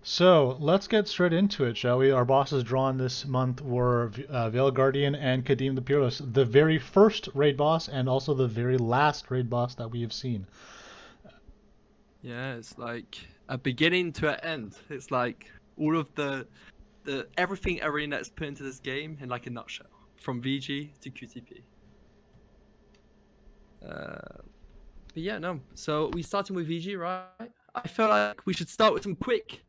So let's get straight into it, shall we? Our bosses drawn this month were Veil Guardian and Kadim the Peerless, the very first raid boss and also the very last raid boss that we have seen. Yeah, it's like a beginning to an end. It's like all of the everything ArenaNet's put into this game in like a nutshell, from VG to QTP. But yeah, no. So we starting with VG, right? I feel like we should start with some quick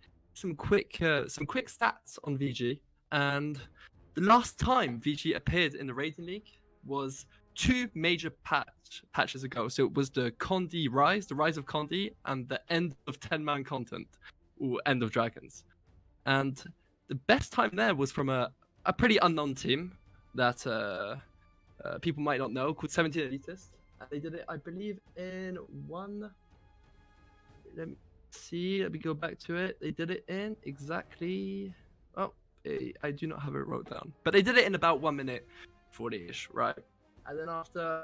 stats on VG. And the last time VG appeared in the rating league was two major patches ago. So it was the Condi Rise, the Rise of Condi, and the end of 10-man content, or End of Dragons. And the best time there was from a pretty unknown team that people might not know called 17 Elitist. And they did it, I believe, in one. Let me see. Let me go back to it. They did it in exactly. Oh, I do not have it wrote down. But they did it in about 1 minute 40-ish, right? And then after,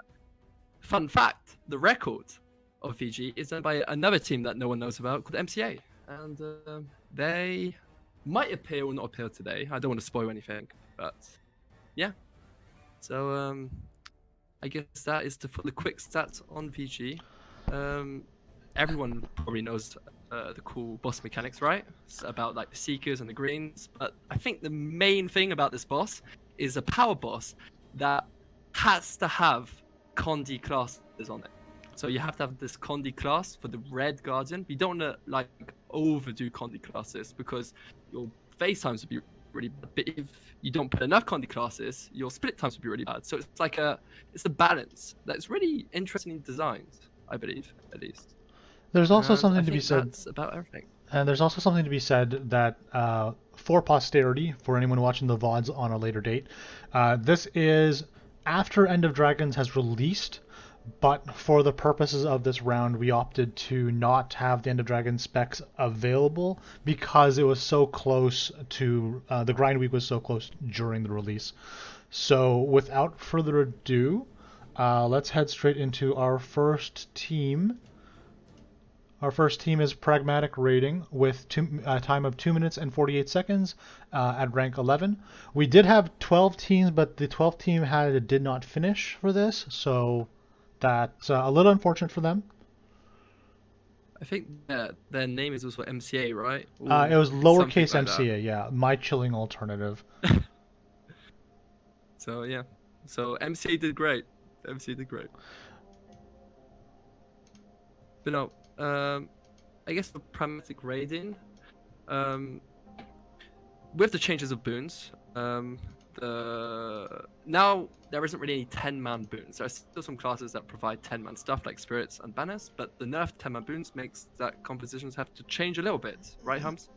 fun fact, the record of VG is done by another team that no one knows about called MCA. And they might appear or not appear today. I don't want to spoil anything, but yeah. So I guess that is the quick stats on VG. Everyone probably knows the cool boss mechanics, right? It's about like the Seekers and the Greens. But I think the main thing about this boss is a power boss that has to have Condi classes on it. So you have to have this Condi class for the Red Guardian. You don't want to like overdo Condi classes because your face times would be really bad. But if you don't put enough Condi classes, your split times would be really bad. So it's like it's a balance that's really interestingly designed, I believe, at least. There's also And I something to be think said, that's about everything. and there's also something to be said that for posterity, for anyone watching the VODs on a later date, this is after End of Dragons has released, but for the purposes of this round, we opted to not have the End of Dragons specs available because it was so close to the grind week was so close during the release. So without further ado, let's head straight into our first team. Our first team is Pragmatic Rating with a time of 2 minutes and 48 seconds at rank 11. We did have 12 teams, but the 12th team did not finish for this, so that's a little unfortunate for them. I think their name is also MCA, right? It Or was something lowercase like that. MCA, yeah, my chilling alternative. So yeah. So MCA did great. MCA did great. But no, I guess for pragmatic raiding, um, with the changes of boons, now there isn't really any 10-man boons. There are still some classes that provide 10-man stuff like spirits and banners, but the nerfed 10-man boons makes that compositions have to change a little bit, right, Hums?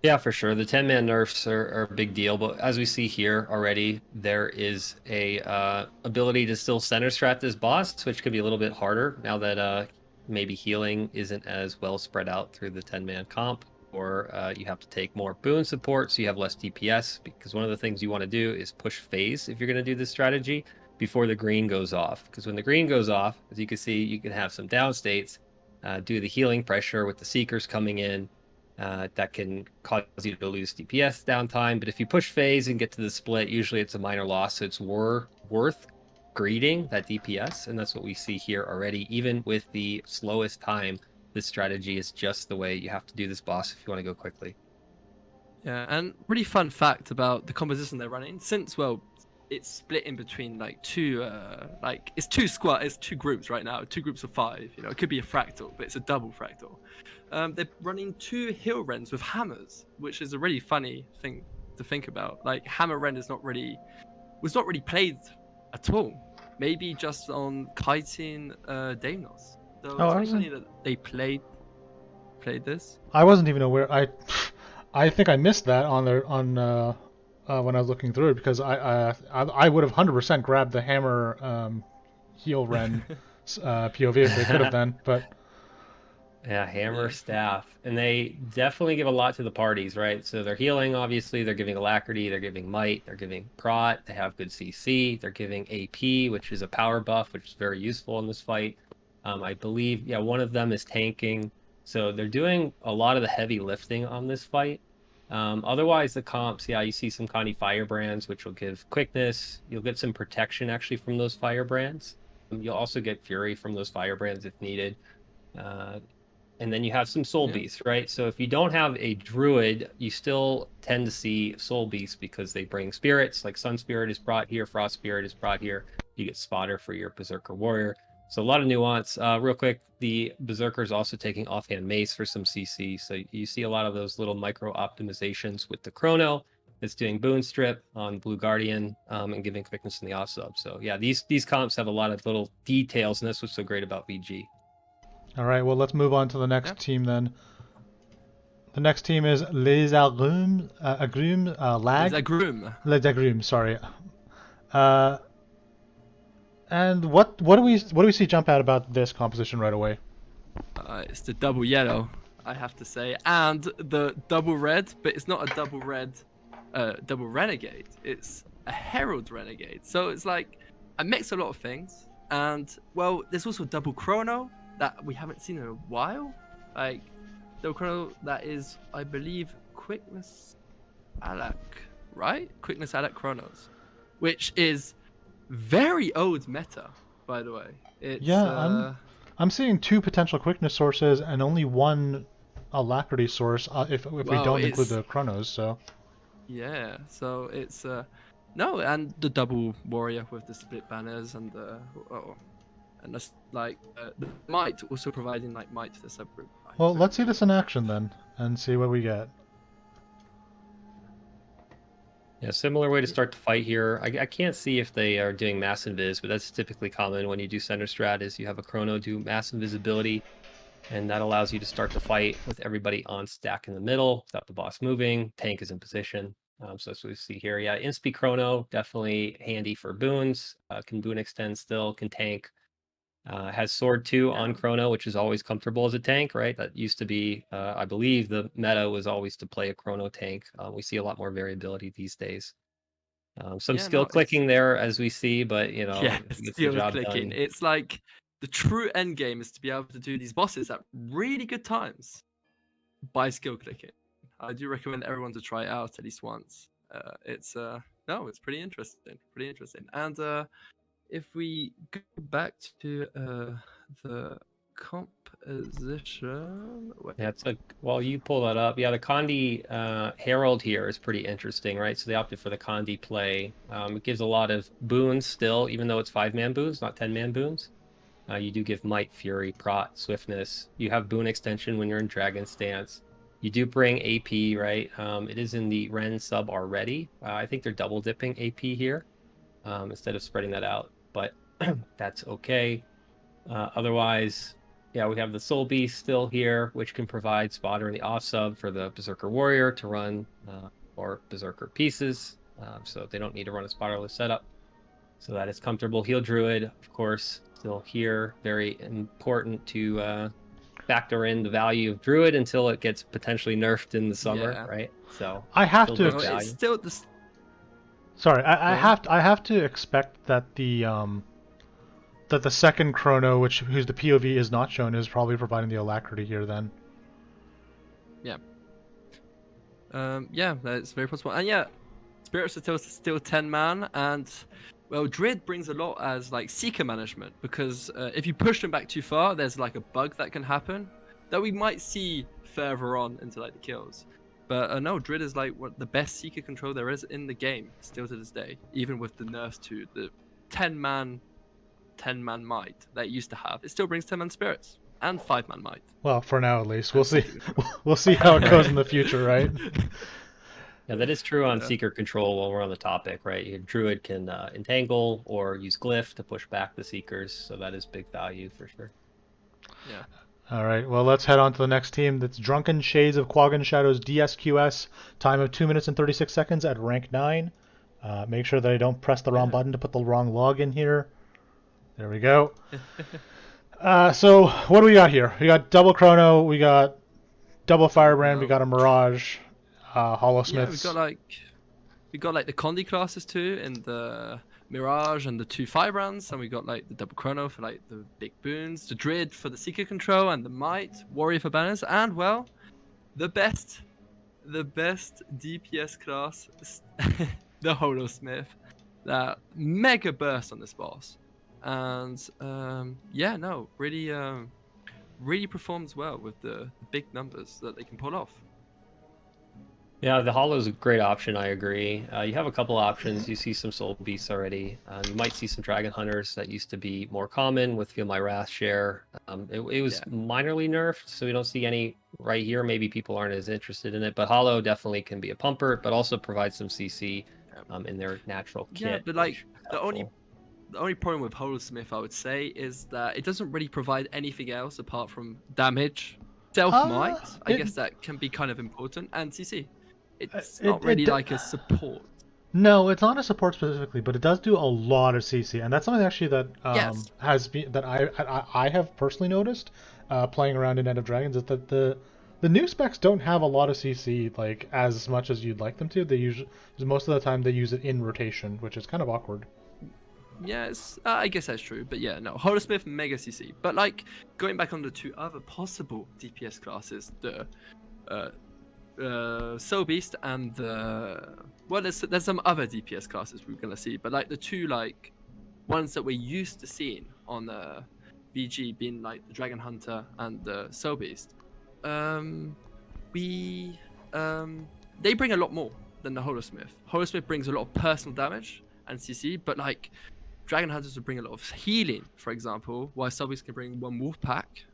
Yeah, for sure. The 10-man nerfs are a big deal, but as we see here already, there is a ability to still center strat this boss, which could be a little bit harder now that maybe healing isn't as well spread out through the 10-man comp, or you have to take more boon support, so you have less DPS, because one of the things you want to do is push phase if you're going to do this strategy before the green goes off, because when the green goes off, as you can see, you can have some down states due to the healing pressure with the Seekers coming in. That can cause you to lose DPS downtime, but if you push phase and get to the split, usually it's a minor loss, so it's worth greeting that DPS, and that's what we see here already. Even with the slowest time, this strategy is just the way you have to do this boss if you want to go quickly. Yeah, and really fun fact about the composition they're running, since well, it's split in between like it's two groups right now, two groups of 5. You know, it could be a fractal, but it's a double fractal. They're running 2 hill rens with hammers, which is a really funny thing to think about. Like hammer ren was not really played at all. Maybe just on kiting Danos. So Oh, it's really funny that they played this. I wasn't even aware. I think I missed that on when I was looking through it because I would have 100% grabbed the hammer heel Ren POV if they could have been, but Yeah, hammer, Yeah. staff, and they definitely give a lot to the parties, right? So they're healing, obviously, they're giving alacrity, they're giving might, they're giving prot, they have good CC, they're giving AP, which is a power buff, which is very useful in this fight. I believe, yeah, one of them is tanking, So they're doing a lot of the heavy lifting on this fight. Otherwise, the comps, yeah, you see some Connie firebrands, which will give quickness. You'll get some protection actually from those firebrands. You'll also get fury from those firebrands if needed. And then you have some soul beasts, right? So if you don't have a druid, you still tend to see soul beasts because they bring spirits. Like Sun Spirit is brought here, Frost Spirit is brought here. You get spotter for your Berserker Warrior. So a lot of nuance. Real quick, the Berserker is also taking offhand mace for some CC. So you see a lot of those little micro optimizations with the Chrono. It's doing Boon Strip on Blue Guardian and giving quickness in the off sub. So yeah, these comps have a lot of little details, and that's what's so great about VG. All right, well, let's move on to the next team then. The next team is Les Agrumes, Lag? Les Agrumes, sorry. And what do we see jump out about this composition right away? It's the double yellow, I have to say, and the double red, but it's not a double red, double renegade. It's a herald renegade. So it's like a mix of a lot of things. And well, there's also double chrono that we haven't seen in a while. Like double chrono that is, I believe, quickness alak, right? Quickness alak chronos, which is very old meta, by the way. It's, yeah, I'm seeing 2 potential quickness sources and only 1 alacrity source if we don't include the chronos. So yeah, so it's no, and the double warrior with the split banners and the and that's like the might also providing like might to the subgroup. Well, let's see this in action then and see what we get. Yeah, similar way to start the fight here. I can't see if they are doing mass invis, but that's typically common when you do center strat is you have a chrono do mass invisibility, and that allows you to start the fight with everybody on stack in the middle without the boss moving. Tank is in position. So that's what we see here. Yeah, Inspi Chrono, definitely handy for boons. Can boon extend still, can tank. Has Sword 2 on Chrono, which is always comfortable as a tank, right? That used to be, I believe the meta was always to play a Chrono tank. We see a lot more variability these days. Some skill clicking there as we see, but you know, it's the job clicking. Done. It's like the true end game is to be able to do these bosses at really good times by skill clicking. I do recommend everyone to try it out at least once. It's pretty interesting, And if we go back to the composition, yeah, it's like while you pull that up, yeah, the Condi Herald here is pretty interesting, right? So they opted for the Condi play. It gives a lot of boons still, even though it's 5-man boons, not 10-man boons. You do give might, fury, prot, swiftness. You have boon extension when you're in dragon stance. You do bring AP, right? It is in the Ren sub already. I think they're double dipping AP here instead of spreading that out, but that's okay. Otherwise, yeah, we have the Soul Beast still here, which can provide spotter in the off sub for the Berserker Warrior to run or Berserker pieces, so they don't need to run a spotterless setup. So that is comfortable. Heal Druid, of course, still here. Very important to factor in the value of Druid until it gets potentially nerfed in the summer, right? So I have to. It's still the... Sorry, I have to expect that the second chrono, whose the POV is not shown, is probably providing the alacrity here. Then. Yeah. Yeah, that's very possible. And yeah, Spirits are still 10-man, and well, Druid brings a lot as like Seeker management, because if you push them back too far, there's like a bug that can happen that we might see further on into like the kills. But no, Druid is like the best Seeker control there is in the game, still to this day, even with the nerfs to the 10-man might that it used to have. It still brings 10-man spirits and 5-man might. Well, for now at least. We'll see. We'll see how it goes in the future, right? Yeah, that is true on Seeker control while we're on the topic, right? Your Druid can entangle or use Glyph to push back the Seekers, so that is big value for sure. Yeah. All right, well, let's head on to the next team. That's Drunken Shades of Quaggan Shadows DSQS. Time of 2 minutes and 36 seconds at rank 9. Make sure that I don't press the wrong button to put the wrong log in here. There we go. So what do we got here? We got double chrono, we got double firebrand, we got a mirage, hollow smiths. Yeah, we got like the Condi classes too in the Mirage and the 2 Firebrands, and we got like the double chrono for like the big boons, the Druid for the Seeker control, and the Might, Warrior for banners, and well, the best DPS class, the Holosmith, that mega burst on this boss, and yeah, no, really performs well with the big numbers that they can pull off. Yeah, the Hollow is a great option. I agree. You have a couple options. You see some Soul Beasts already. You might see some Dragon Hunters that used to be more common with Feel My Wrath share. It was minorly nerfed, so we don't see any right here. Maybe people aren't as interested in it, but Hollow definitely can be a pumper, but also provides some CC in their natural kit. Yeah, but like the only problem with Holosmith, I would say, is that it doesn't really provide anything else apart from damage. Self might, I guess that can be kind of important, and CC. It's not really like a support. No, it's not a support specifically, but it does do a lot of CC, and that's something actually that has been that I have personally noticed playing around in End of Dragons, is that the new specs don't have a lot of CC like as much as you'd like them to. They usually, most of the time, they use it in rotation, which is kind of awkward. Yes, I guess that's true, but yeah, no, Holosmith mega CC. But like going back on the 2 other possible DPS classes, the Soul Beast and well, there's some other DPS classes we're gonna see, but like the 2 like ones that we're used to seeing on the VG being like the Dragon Hunter and the Soul Beast, they bring a lot more than the Holosmith. Holosmith brings a lot of personal damage and CC, but like Dragon Hunters would bring a lot of healing, for example, while Soul Beast can bring 1 wolf pack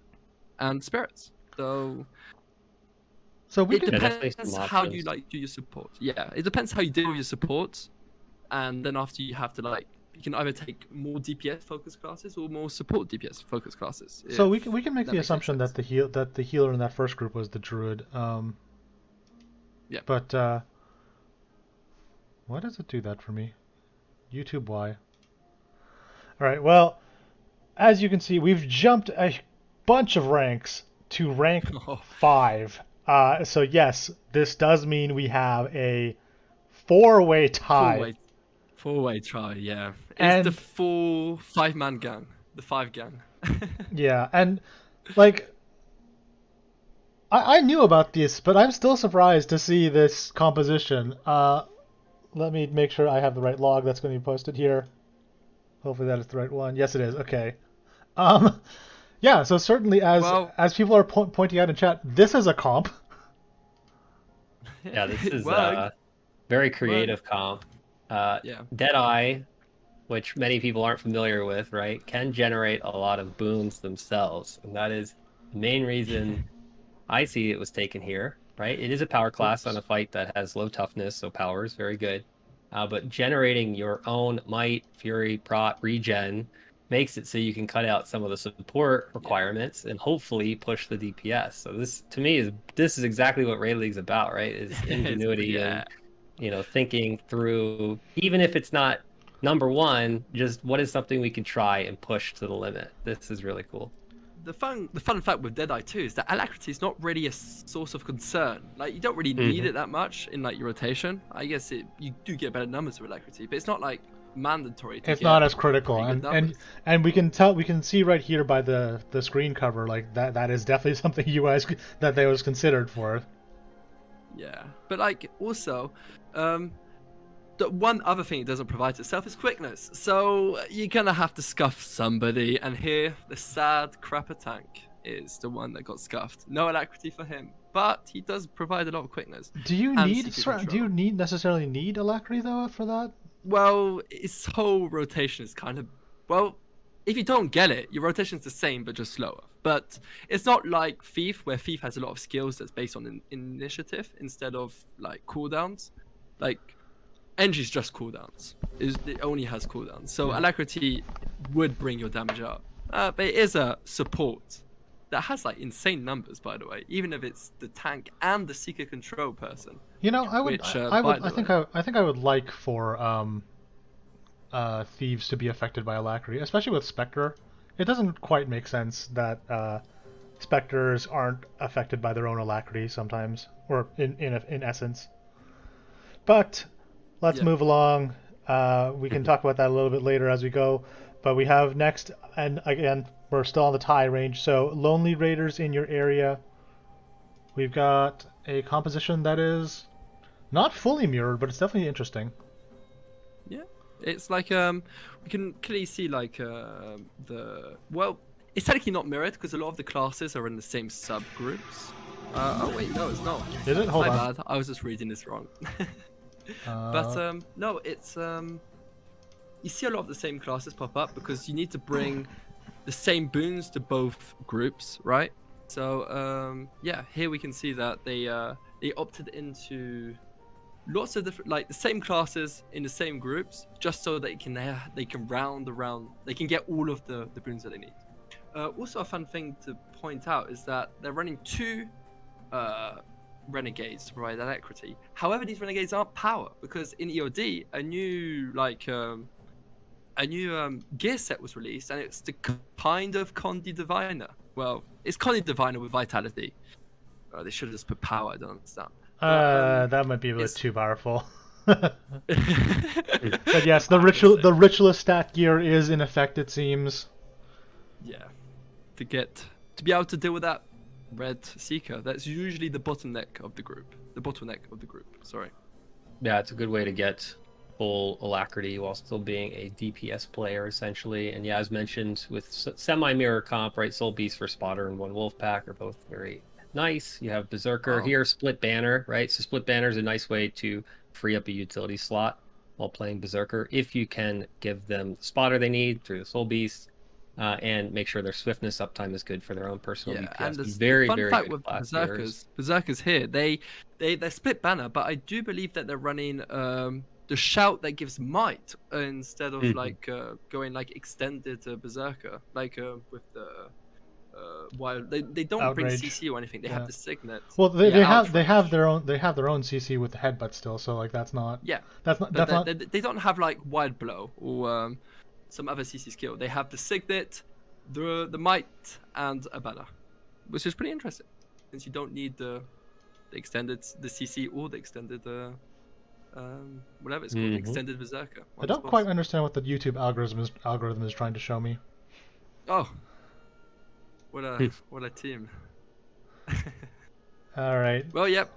and spirits. So it depends how you like do your support. Yeah, it depends how you deal with your support, and then after you have to like, you can either take more DPS focused classes or more support DPS focused classes. So we can make the assumption that the healer in that first group was the Druid. Yeah. But why does it do that for me? YouTube, why? All right. Well, as you can see, we've jumped a bunch of ranks to rank 5. So yes, this does mean we have a 4-way tie. 4-way tie, yeah. It's the full 5-man gang, the 5 gang. Yeah, and like I knew about this, but I'm still surprised to see this composition. Let me make sure I have the right log that's going to be posted here. Hopefully that is the right one. Yes, it is. Okay. Yeah, so certainly as people are pointing out in chat, this is a comp. Yeah, this is a very creative comp. Deadeye, which many people aren't familiar with, right, can generate a lot of boons themselves. And that is the main reason I see it was taken here, right? It is a power class on a fight that has low toughness, so power is very good. But generating your own might, fury, prot, regen makes it so you can cut out some of the support requirements and hopefully push the DPS. So this, to me, is exactly what Raid League's about, right? Is ingenuity and thinking through, even if it's not number 1, just what is something we can try and push to the limit. This is really cool. The fun fact with Deadeye too is that alacrity is not really a source of concern. Like you don't really need it that much in like your rotation. I guess you do get better numbers with alacrity, but it's not like mandatory. It's not as critical, and we can see right here by the screen cover, like that is definitely something you guys that they was considered for. Yeah, but like also, the one other thing it doesn't provide itself is quickness. So you're gonna have to scuff somebody, and here the sad crapper tank is the one that got scuffed. No alacrity for him, but he does provide a lot of quickness. Do you necessarily need alacrity though for that? Well, its whole rotation is kind of, well, if you don't get it, your rotation is the same but just slower. But it's not like Thief, where Thief has a lot of skills that's based on initiative instead of like cooldowns. Like Engie's just cooldowns. It only has cooldowns. So alacrity would bring your damage up. But it is a support that has like insane numbers, by the way, even if it's the tank and the seeker control person. You know, I think I would like for thieves to be affected by alacrity, especially with Spectre. It doesn't quite make sense that Spectres aren't affected by their own alacrity sometimes, or in essence. But let's move along. We can talk about that a little bit later as we go. But we have next, and again, we're still on the tie range. So Lonely Raiders in your area. We've got a composition that is not fully mirrored, but it's definitely interesting. Yeah, it's like we can clearly see like it's technically not mirrored because a lot of the classes are in the same subgroups. Oh wait, no, it's not. Is it? Hold My on. bad. I was just reading this wrong. Uh, But no, it's you see a lot of the same classes pop up because you need to bring the same boons to both groups, right? So yeah, here we can see that they opted into lots of different, like the same classes in the same groups, just so they can round around, they can get all of the boons that they need. Also, a fun thing to point out is that they're running two renegades to provide that equity. However, these renegades aren't power because in EOD a new gear set was released, and it's the kind of Condi Diviner. Well, it's Condi Diviner with vitality. They should have just put power. I don't understand. that might be a bit it's- too powerful. But yes, the Honestly. ritualist stat gear is in effect, it seems. Yeah, to be able to deal with that red seeker, that's usually the bottleneck of the group. Sorry. Yeah, it's a good way to get full alacrity while still being a DPS player, essentially. And yeah, as mentioned, with semi-mirror comp, right? Soul Beast for Spotter and one Wolf Pack are both very nice. You have Berserker Wow. here, Split Banner, right? So Split Banner is a nice way to free up a utility slot while playing Berserker if you can give them the spotter they need through the Soul Beast. And make sure their swiftness uptime is good for their own personal Yeah, DPS. and the Very, fun very fact good with class Berserkers here, they're split banner, but I do believe that they're running the shout that gives might instead of Mhm. like going like extended Berserker, like with the wild. They don't bring Outrage. CC or anything. They Yeah. have the signet. Well, they have Outrage. their own CC with the headbutt still. So like that's not Yeah, that's not but that's not. they don't have like wild blow or some other CC skill. They have the signet, the might, and a banner, which is pretty interesting since you don't need the CC or the extended whatever it's called, Mhm. extended berserker. I don't quite understand what the YouTube algorithm is trying to show me. Oh, what a team. All right. Well, yep.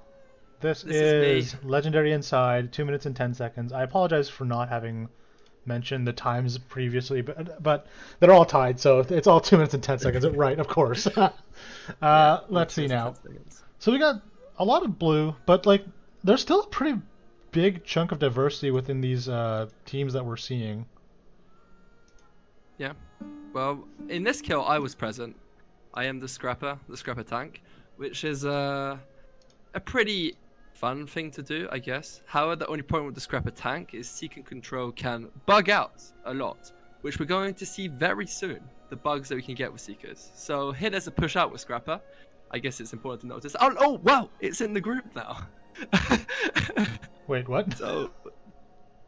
This This is is Legendary Inside, 2 minutes and 10 seconds. I apologize for not having mentioned the times previously, but they're all tied, so it's all 2 minutes and 10 seconds. Right, of course. Yeah, Let's see 10 now. seconds. So we got a lot of blue, but like there's still a pretty big chunk of diversity within these teams that we're seeing. Yeah. Well, in this kill, I was present. I am the scrapper tank, which is a pretty fun thing to do, I guess. However, the only problem with the scrapper tank is Seek and Control can bug out a lot, which we're going to see very soon. The bugs that we can get with Seekers. So here there's a push out with Scrapper. I guess it's important to notice. Oh wow, it's in the group now. Wait, what? So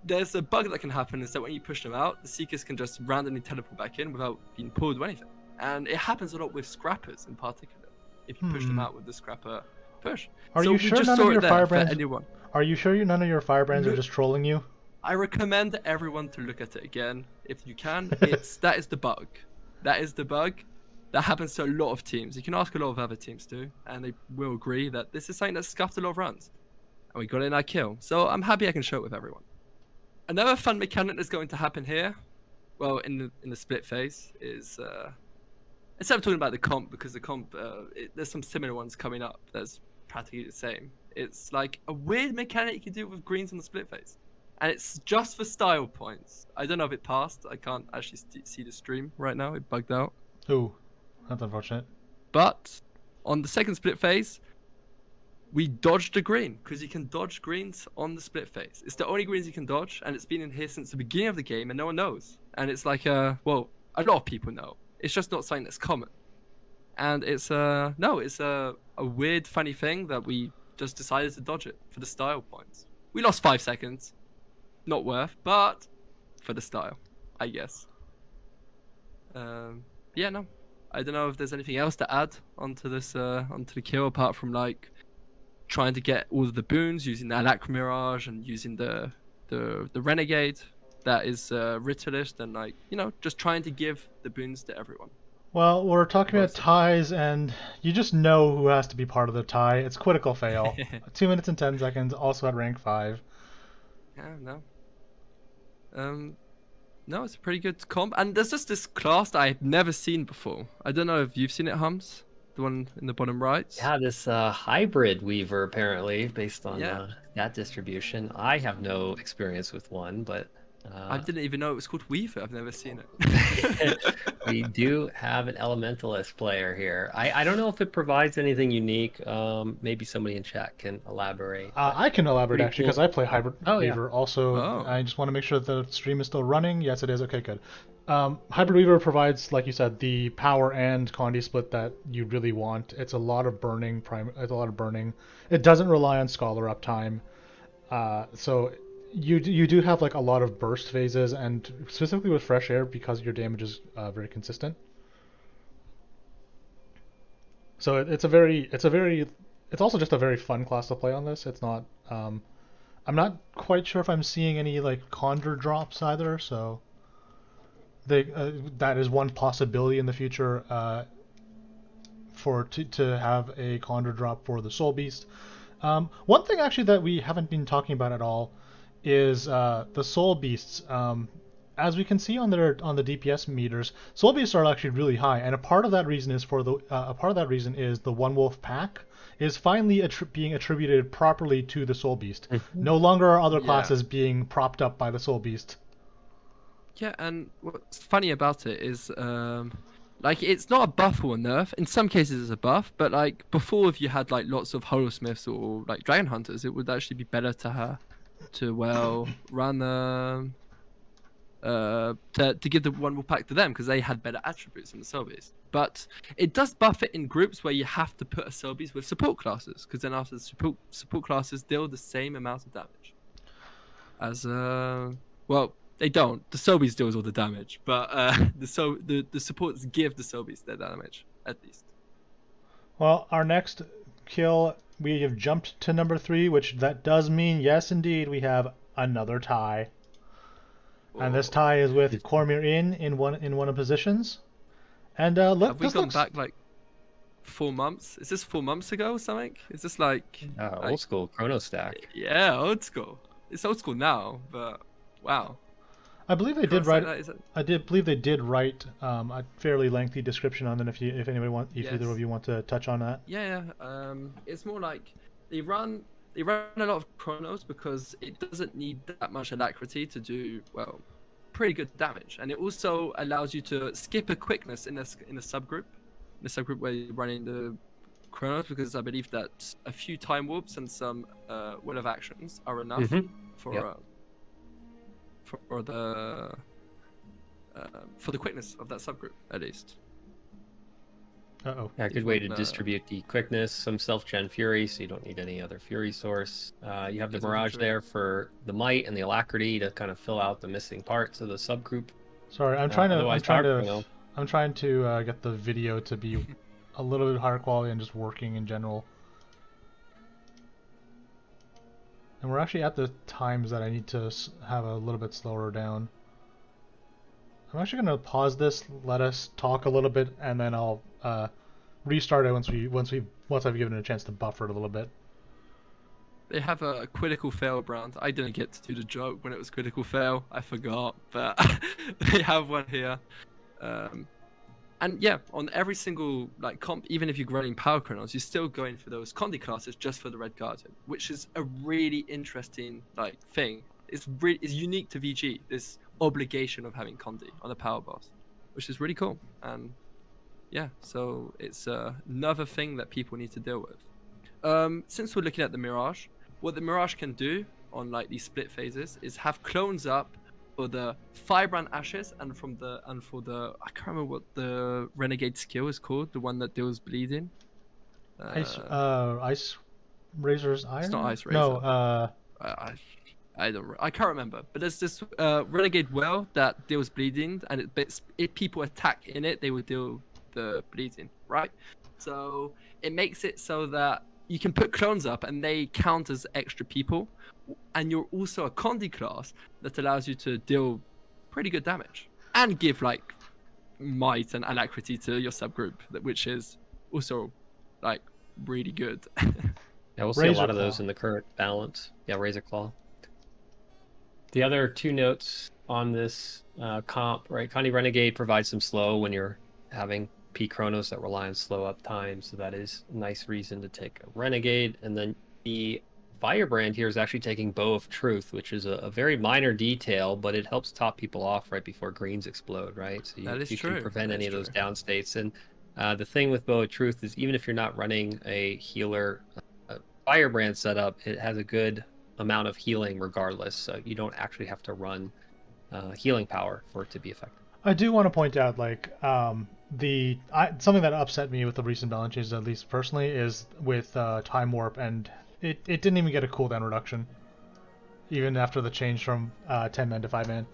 there's a bug that can happen is that when you push them out, the Seekers can just randomly teleport back in without being pulled or anything. And it happens a lot with Scrappers in particular. If you push them out with the Scrapper push. Are So you we sure just none saw of it your there for firebrands? anyone. Are you sure none of your firebrands are Look- just trolling you? I recommend everyone to look at it again if you can. That is the bug. That is the bug. That happens to a lot of teams. You can ask a lot of other teams too, and they will agree that this is something that scuffed a lot of runs. And we got in our kill. So I'm happy I can show it with everyone. Another fun mechanic that's going to happen here, well, in the split phase, is instead of talking about the comp, because the comp, there's some similar ones coming up that's practically the same. It's like a weird mechanic you can do with greens on the split phase. And it's just for style points. I don't know if it passed. I can't actually see the stream right now. It bugged out. Ooh, that's unfortunate. But on the second split phase, we dodged a green because you can dodge greens on the split phase. It's the only greens you can dodge, and it's been in here since the beginning of the game, and no one knows. And it's like, well, a lot of people know. It's just not something that's common. And it's a weird, funny thing that we just decided to dodge it for the style points. We lost 5 seconds. Not worth, but for the style, I guess. Yeah, no. I don't know if there's anything else to add onto this, onto the kill, apart from like trying to get all of the boons using the Alak Mirage and using the the renegade that is Ritalist, and like just trying to give the boons to everyone. Well, we're talking about Mostly. ties, and you just know who has to be part of the tie. It's critical fail. 2 minutes and 10 seconds, also at rank 5. Yeah, no. No, it's a pretty good comp, and there's just this class that I've never seen before. I don't know if you've seen it, Hums, the one in the bottom right. Yeah, this hybrid weaver apparently based on Yeah. that distribution. I have no experience with one, but I didn't even know it was called Weaver. I've never seen it. we do have an elementalist player here. I don't know if it provides anything unique. Maybe somebody in chat can elaborate. I can elaborate pretty actually cool. because I play Hybrid Oh, yeah. Weaver. Also, Oh. I just want to make sure that the stream is still running. Yes, it is. Okay, good. Hybrid Weaver provides, like you said, the power and Condi split that you really want. It's a lot of burning. It's a lot of burning. It doesn't rely on Scholar uptime. So you do have like a lot of burst phases, and specifically with Fresh Air because your damage is very consistent. So it's also just a very fun class to play on this. It's not. I'm not quite sure if I'm seeing any like Conjure drops either. So that is one possibility in the future to have a Conjure drop for the Soul Beast. One thing actually that we haven't been talking about at all is the Soul Beasts. As we can see on the DPS meters, Soul Beasts are actually really high, and a part of that reason is the One Wolf pack is finally being attributed properly to the Soul Beast. No longer are other Yeah. classes being propped up by the Soul Beast. Yeah, and what's funny about it is, like, it's not a buff or a nerf. In some cases, it's a buff, but like before, if you had like lots of Holosmiths or like Dragon Hunters, it would actually be better to run to give the one wolf pack to them because they had better attributes than the Soul Beast. But it does buff it in groups where you have to put a Soul Beast with support classes, because then after the support classes deal the same amount of damage as well, they don't. The Soul Beast deals all the damage, but the supports give the Soul Beast their damage at least. Well, our next kill, we have jumped to number 3, which that does mean, yes, indeed, we have another tie. And this tie is with Cormyr in one of positions. And Have we this gone looks back like 4 months? Is this 4 months ago or something? Is this like Old school Chrono Stack. Yeah, old school. It's old school now, but wow. I believe they did Cross like write. that, is it? I did believe they did write a fairly lengthy description on it. If either Yes. of you want to touch on that. Yeah. It's more like they run a lot of chronos because it doesn't need that much alacrity to do pretty good damage, and it also allows you to skip a quickness in a subgroup, where you're running the chronos, because I believe that a few time warps and some will of actions are enough for Yep. For the quickness of that subgroup at least. Uh-oh. Yeah, good way to distribute the quickness, some self-gen fury, so you don't need any other fury source. You have the Yes, I'm mirage sure. there for the might and the alacrity to kind of fill out the missing parts of the subgroup. Sorry, I'm trying to Otherwise, get the video to be a little bit higher quality and just working in general. And we're actually at the times that I need to have a little bit slower down. I'm actually going to pause this, let us talk a little bit, and then I'll restart it once I've given it a chance to buffer it a little bit. They have a critical fail brand. I didn't get to do the joke when it was critical fail. I forgot, but they have one here. And yeah, on every single like comp, even if you're running power chronos, you're still going for those Condi classes just for the Red Guardian, which is a really interesting like thing. It's unique to VG, this obligation of having Condi on a power boss, which is really cool. And yeah, so it's another thing that people need to deal with. Since we're looking at the Mirage, what the Mirage can do on like these split phases is have clones up for the Firebrand Ashes and for the I can't remember what the Renegade skill is called, the one that deals bleeding. Ice Razor's Iron? It's not Ice Razor. No, I can't remember, but there's this Renegade well that deals bleeding, and if people attack in it, they will deal the bleeding, right? So it makes it so that you can put clones up and they count as extra people, you're also a Condi class that allows you to deal pretty good damage and give like might and alacrity to your subgroup, which is also like really good. Yeah, we'll see a Razor lot of Claw. those in the current balance. Yeah, Razor Claw. The other two notes on this comp, right? Connie Renegade provides some slow when you're having P Chronos that rely on slow up time, so that is a nice reason to take a Renegade. And then the Firebrand here is actually taking Bow of Truth, which is a very minor detail, but it helps top people off right before greens explode, right? So That is you can true. prevent That any is of those true. down states. And the thing with Bow of Truth is even if you're not running a healer Firebrand setup, it has a good amount of healing regardless, so you don't actually have to run healing power for it to be effective. I do want to point out, like, something that upset me with the recent balance changes, at least personally, is with Time Warp, and it didn't even get a cooldown reduction, even after the change from 10 man to 5 man.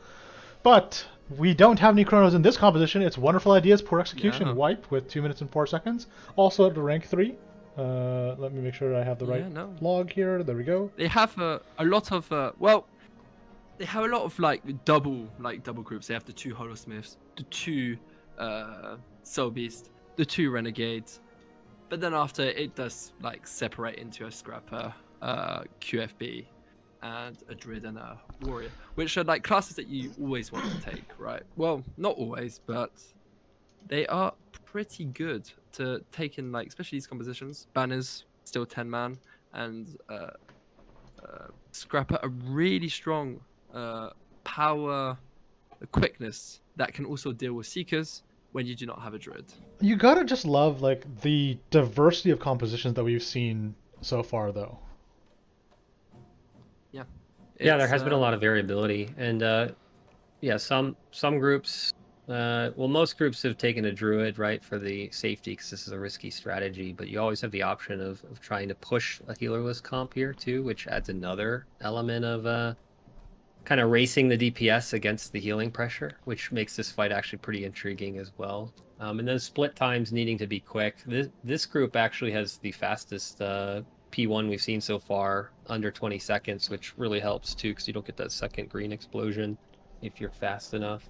But we don't have any chronos in this composition. It's wonderful ideas, poor execution, Yeah. wipe with 2 minutes and 4 seconds. Also at rank 3. Let me make sure I have the right Yeah, no. log here. There we go. They have a lot of well, they have a lot of like double groups. They have the 2 Holosmiths, the 2 Soul Beast, the 2 Renegades, but then after it does like separate into a Scrapper, QFB, and a Druid and a Warrior, which are like classes that you always want to take, right? Well, not always, but they are pretty good to take in, like especially these compositions. Banners still 10 man, and Scrapper a really strong power quickness that can also deal with Seekers when you do not have a Druid. You gotta just love, like, the diversity of compositions that we've seen so far, though. Yeah, there has been a lot of variability, and yeah, some groups, most groups have taken a Druid, right, for the safety because this is a risky strategy. But you always have the option of trying to push a healerless comp here too, which adds another element of kind of racing the DPS against the healing pressure, which makes this fight actually pretty intriguing as well. And then split times needing to be quick. This group actually has the fastest P1 we've seen so far, under 20 seconds, which really helps too, because you don't get that second green explosion if you're fast enough.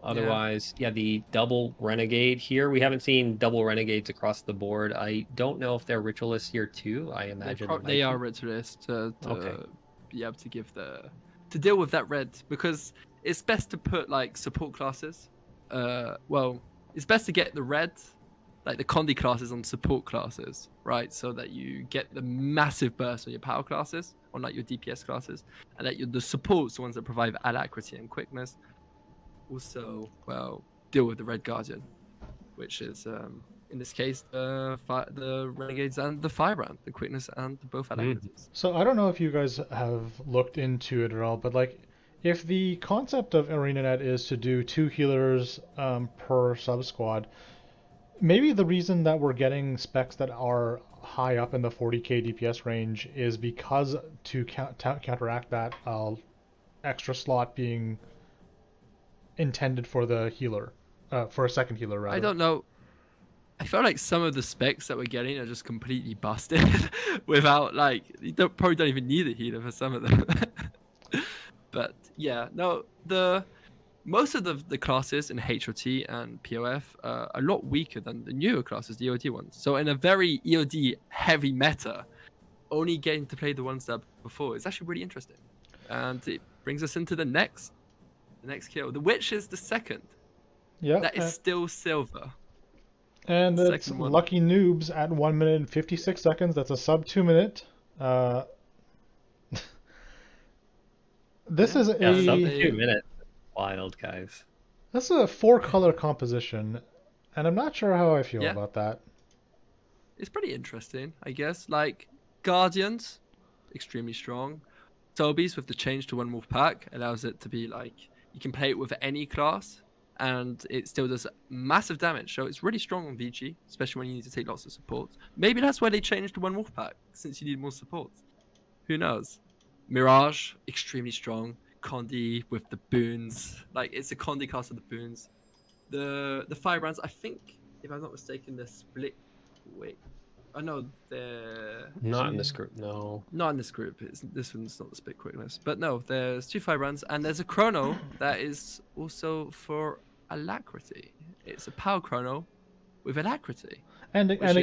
Otherwise, yeah, the double Renegade here. We haven't seen double Renegades across the board. I don't know if they're ritualists here too. I imagine they are be. ritualists to Okay. be able to give to deal with that red, because it's best to put like support classes. Well, it's best to get the red, like the Condi classes on support classes, right? So that you get the massive burst on your power classes, on like your DPS classes, and that the supports, the ones that provide alacrity and quickness, also well deal with the red guardian, which is in this case the Renegades and the Firebrand, the quickness and both alacrities. So I don't know if you guys have looked into it at all, but, like, if the concept of ArenaNet is to do 2 healers per sub squad, maybe the reason that we're getting specs that are high up in the 40k DPS range is because to counteract that extra slot being intended for the healer, for a second healer rather. I don't know. I feel like some of the specs that we're getting are just completely busted without like probably don't even need a healer for some of them. But yeah, no, most of the classes in HOT and POF are a lot weaker than the newer classes, the EOD ones. So in a very EOD heavy meta, only getting to play the ones that before is actually really interesting. And it brings us into the next kill. The Witch is the second. Yeah. That is still silver. And it's Second one. Lucky Noobs at 1 minute and 56 seconds. That's a sub 2 minute. This is Yeah, a sub 2 minutes. Wild, guys. This is a 4-color composition, and I'm not sure how I feel about that. It's pretty interesting, I guess. Like Guardians, extremely strong. Sobeys with the change to 1 wolf pack allows it to be like you can play it with any class, and it still does massive damage. So it's really strong on VG, especially when you need to take lots of supports. Maybe that's why they changed to 1 wolf pack, since you need more supports. Who knows? Mirage, extremely strong. Condi with the boons, like it's a Condi class of the boons. The Firebrands, I think, if I'm not mistaken, they're split. Wait, I know they're Not in this group, no. not in this group. This one's not the split quickness, but no, there's 2 Firebrands and there's a chrono that is also for alacrity. It's a power chrono with alacrity, And which again, is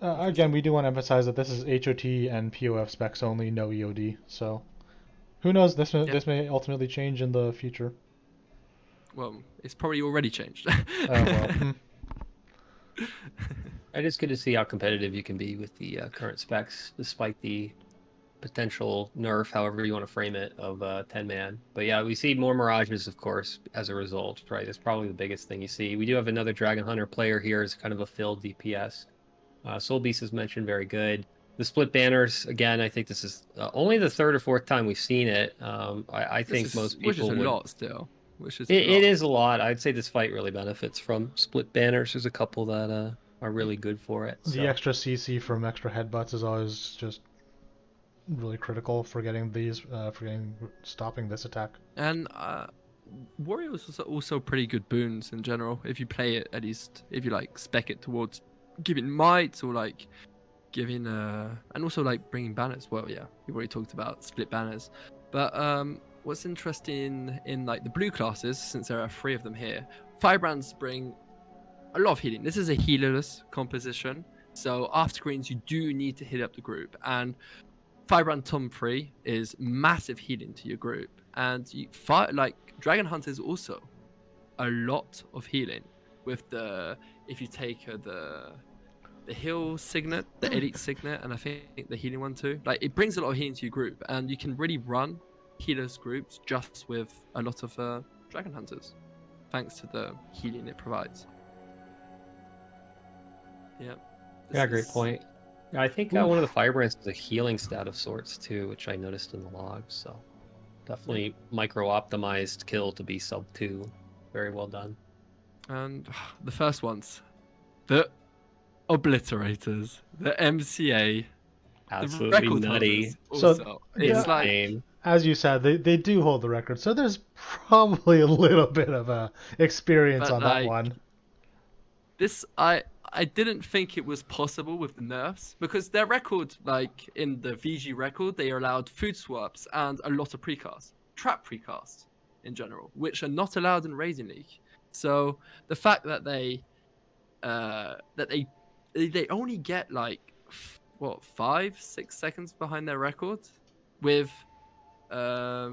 again, interesting. we do want to emphasize that this is HOT and POF specs only, no EOD. So, who knows? Yeah. This may ultimately change in the future. Well, it's probably already changed. Well, It is good to see how competitive you can be with the current specs, despite the potential nerf, however you want to frame it, of 10-man. But yeah, we see more Mirages, of course, as a result, right? It's probably the biggest thing you see. We do have another Dragon Hunter player here as kind of a filled DPS. Soul Beast is mentioned, very good. The split banners, again, I think this is only the third or fourth time we've seen it. I think most which is people a would. lot still. Which is It is a lot. I'd say this fight really benefits from split banners. There's a couple that are really good for it. the So. extra CC from extra headbutts is always just really critical for getting stopping this attack. And Warriors are also pretty good boons in general. If you play it, at least if you like spec it towards giving might or like giving and also like bringing banners. Well, yeah, we've already talked about split banners, but what's interesting in like the blue classes, since there are 3 of them here, Firebrands bring a lot of healing. This is a healerless composition, so after greens you do need to hit up the group, and Firebrand Tom 3 is massive healing to your group, and like Dragon Hunter is also a lot of healing with the, if you take the heal signet, the elite signet, and I think the healing one too. Like it brings a lot of healing to your group, and you can really run healers groups just with a lot of Dragon Hunters, thanks to the healing it provides. Yeah. Yeah, great point. I think one of the Firebrands is a healing stat of sorts too, which I noticed in the logs. So definitely micro-optimized kill to be sub 2. Very well done. And the first ones, the Obliterators, the MCA, Absolutely the record nutty. holders. So, Also, it's yeah, like Insane. as you said, they do hold the record, so there's probably a little bit of experience but on that like one. this, I didn't think it was possible with the nerfs, because their record, like in the VG record, they are allowed food swaps and a lot of precasts, trap precasts in general, which are not allowed in Raising League. So the fact that they they only get like what 5-6 seconds behind their record with like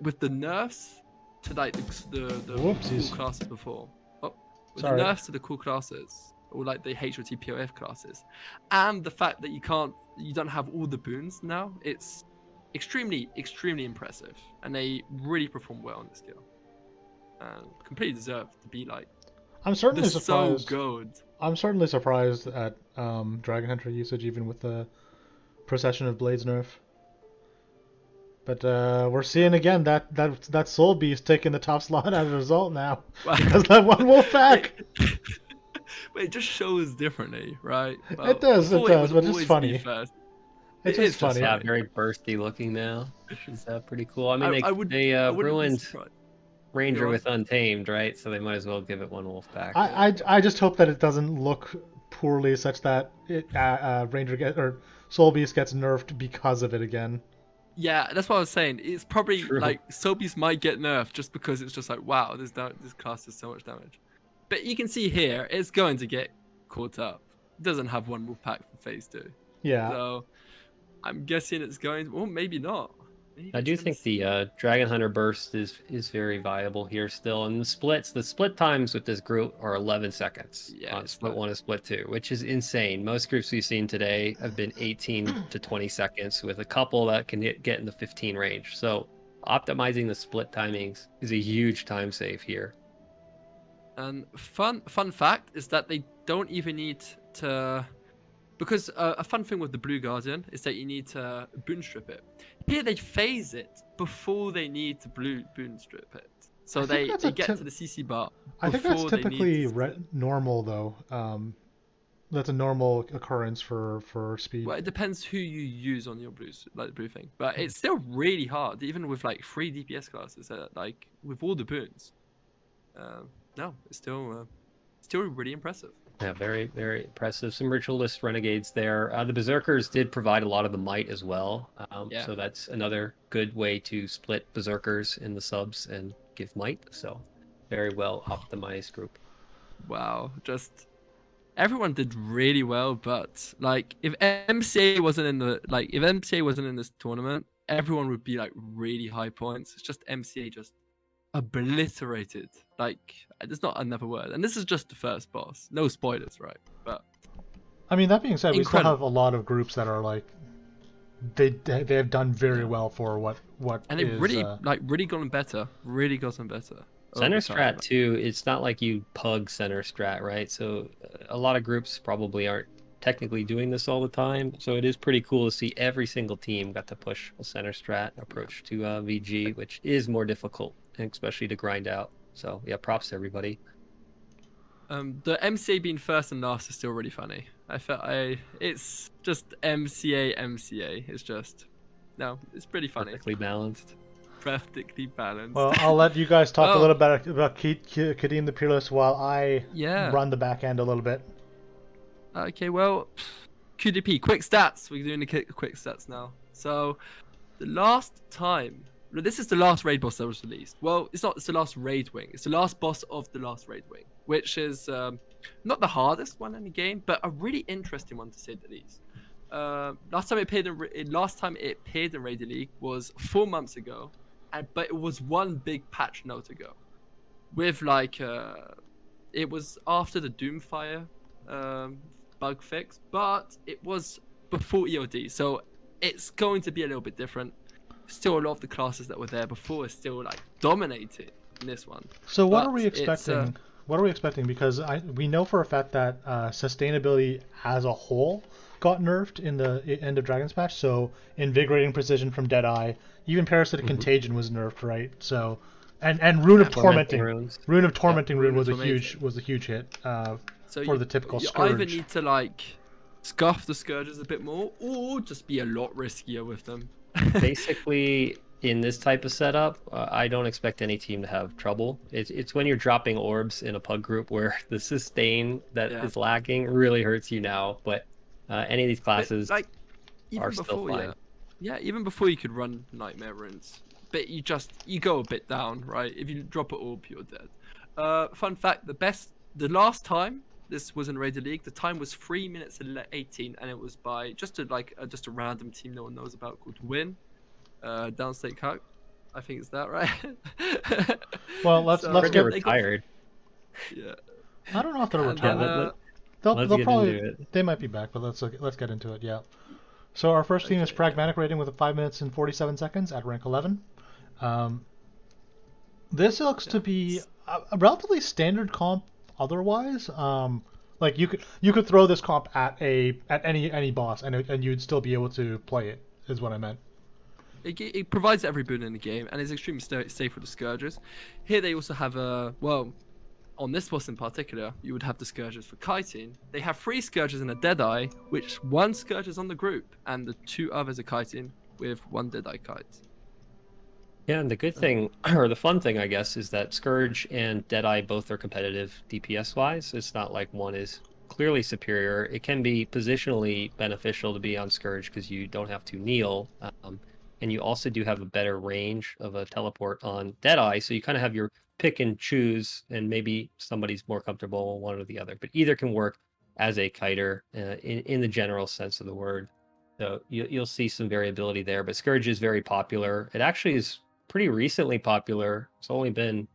with the nerfs to like the cool Whoopsies. classes before. Oh, with Sorry. the nerfs to the cool classes, or like the HOT POF classes, and the fact that you don't have all the boons now, it's extremely impressive, and they really perform well on the skill, and completely deserve to be like I'm certainly the so surprised. good. I'm certainly surprised at Dragon Hunter usage, even with the Procession of Blades nerf. But we're seeing again that Soul Beast taking the top slot as a result now because that one wolf pack. But it just shows differently, right? Well, It does, before but it's would just always funny. be first. It's It just is just funny. Yeah, funny. very bursty looking now, which is pretty cool. I mean, I wouldn't they be ruined surprised. Ranger Go on. with Untamed, right? So they might as well give it one wolf back. I just hope that it doesn't look poorly, such that Soul Beast gets nerfed because of it again. Yeah, that's what I was saying. It's probably True. like Sobeys might get nerfed just because it's just like, wow, this class does so much damage. But you can see here, it's going to get caught up. It doesn't have one wolf pack for phase 2. Yeah. So I'm guessing it's going, or maybe not. Maybe I do it's gonna think the Dragon Hunter burst is very viable here still, and the split times with this group are 11 seconds Yeah, on it's split like- 1 and split 2, which is insane. Most groups we've seen today have been 18 to 20 seconds, with a couple that can get in the 15 range. So optimizing the split timings is a huge time save here. And fun fact is that they don't even need to, because a fun thing with the Blue Guardian is that you need to boon strip it. Here they phase it before they need to boon strip it. So I think they that's get to the CC bar. I think that's before they typically need to- normal though. That's a normal occurrence for speed. Well, it depends who you use on your blues, like the blue thing. But it's still really hard, even with like 3 DPS classes, like with all the boons. No, it's still really impressive. Yeah, very, very impressive. Some ritualist renegades there. The berserkers did provide a lot of the might as well. Yeah. So that's another good way to split berserkers in the subs and give might. So very well optimized group. Wow. Just everyone did really well, but like if MCA wasn't in the if MCA wasn't in this tournament, everyone would be like really high points. It's just MCA just obliterated. Like there's not another word. And this is just the first boss. No spoilers, right? But I mean, that being said, we still have a incredible. lot of groups that are like they have done very Yeah. well for what And they've is. really gotten better. Really gotten better Center over time. strat too, it's not like you pug center strat, right? So a lot of groups probably aren't technically doing this all the time. So it is pretty cool to see every single team got to push a center strat Yeah. approach to VG, which is more difficult, and especially to grind out. So yeah, props to everybody. The MCA being first and last is still really funny. It's just MCA. It's just no, it's pretty funny. Perfectly balanced. Perfectly balanced. Well, I'll let you guys talk a Well, little bit about Kadeem the Peerless while I yeah. run the back end a little bit. Okay, well, QDP, quick stats. We're doing the quick stats now. So, the last time, this is the last raid boss that was released. Well, it's not. It's the last raid wing. It's the last boss of the last raid wing, which is not the hardest one in the game, but a really interesting one to say the least. Last time it appeared in Raider League was 4 months ago, but it was one big patch note ago, with it was after the Doomfire bug fix, but it was before EOD, so it's going to be a little bit different. Still, a lot of the classes that were there before are still like dominated in this one. So what are But we it's expecting? What are we expecting? Because we know for a fact that sustainability as a whole got nerfed in the end of Dragon's patch. So invigorating precision from Deadeye, even parasitic contagion was nerfed, right? So and rune of Tormenting tormenting, runes. rune of tormenting rune Rune of was a Tormenting. huge hit So for the typical you scourge. either need to like scuff the scourges a bit more, or just be a lot riskier with them. Basically, in this type of setup, I don't expect any team to have trouble. It's when you're dropping orbs in a pug group where the sustain that Yeah. is lacking really hurts you now. But any of these But, classes like even are still before, fine. yeah, even before you could run nightmare runes, but you go a bit down, right? If you drop an orb, you're dead. Fun fact: the last time this was in Raider League, the time was 3 minutes and 18, and it was by just a random team no one knows about called Win, Downstate Cup. I think it's that, right? Well, let's They're get retired. Yeah. I don't know if they're And retired. then, Let's They'll get probably into it. they might be back, but let's get into it. Yeah. So our first team is Okay, Pragmatic Rating with 5 minutes and 47 seconds at rank 11. This looks to be a relatively standard comp otherwise. Like you could throw this comp at any boss and you'd still be able to play it. Is what I meant. it provides every boon in the game and is extremely safe for the Scourgers. Here they also have on this boss in particular, you would have the Scourgers for kiting. They have 3 Scourgers and a Deadeye, which 1 Scourge is on the group, and the 2 others are kiting with 1 Deadeye kite. Yeah, and the good thing, or the fun thing, I guess, is that Scourge and Deadeye both are competitive DPS-wise. It's not like one is clearly superior. It can be positionally beneficial to be on Scourge because you don't have to kneel, and you also do have a better range of a teleport on Deadeye, so you kind of have your pick and choose, and maybe somebody's more comfortable with one or the other. But either can work as a kiter in the general sense of the word. So you'll see some variability there, but Scourge is very popular. It actually is pretty recently popular. It's only been